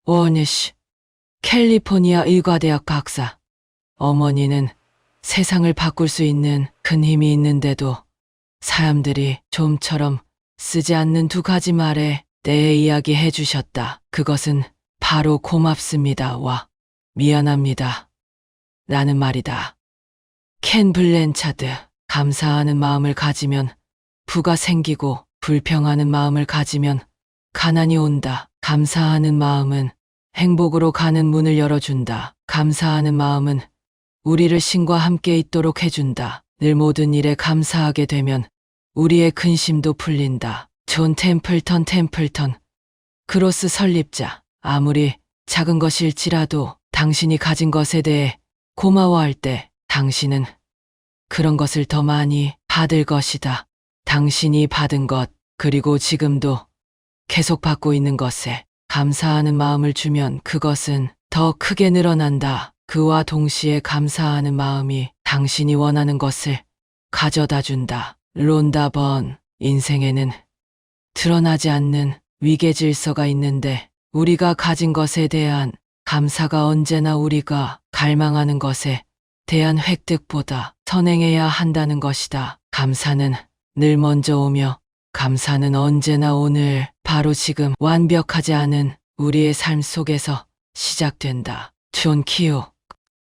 오니시, 캘리포니아 의과대학 박사. 어머니는 세상을 바꿀 수 있는 큰 힘이 있는데도 사람들이 좀처럼 쓰지 않는 2가지 말에 대해 이야기해 주셨다. 그것은 바로 고맙습니다와 미안합니다. 라는 말이다. 켄 블랜차드. 감사하는 마음을 가지면 부가 생기고 불평하는 마음을 가지면 가난이 온다. 감사하는 마음은 행복으로 가는 문을 열어준다. 감사하는 마음은 우리를 신과 함께 있도록 해준다. 늘 모든 일에 감사하게 되면 우리의 근심도 풀린다. 존 템플턴. 그로스 설립자. 아무리 작은 것일지라도 당신이 가진 것에 대해 고마워할 때 당신은 그런 것을 더 많이 받을 것이다. 당신이 받은 것, 그리고 지금도 계속 받고 있는 것에 감사하는 마음을 주면 그것은 더 크게 늘어난다. 그와 동시에 감사하는 마음이 당신이 원하는 것을 가져다 준다. 론다 번. 인생에는 드러나지 않는 위계 질서가 있는데 우리가 가진 것에 대한 감사가 언제나 우리가 갈망하는 것에 대한 획득보다 선행해야 한다는 것이다. 감사는 늘 먼저 오며 감사는 언제나 오늘, 바로 지금 완벽하지 않은 우리의 삶 속에서 시작된다. 존 키오.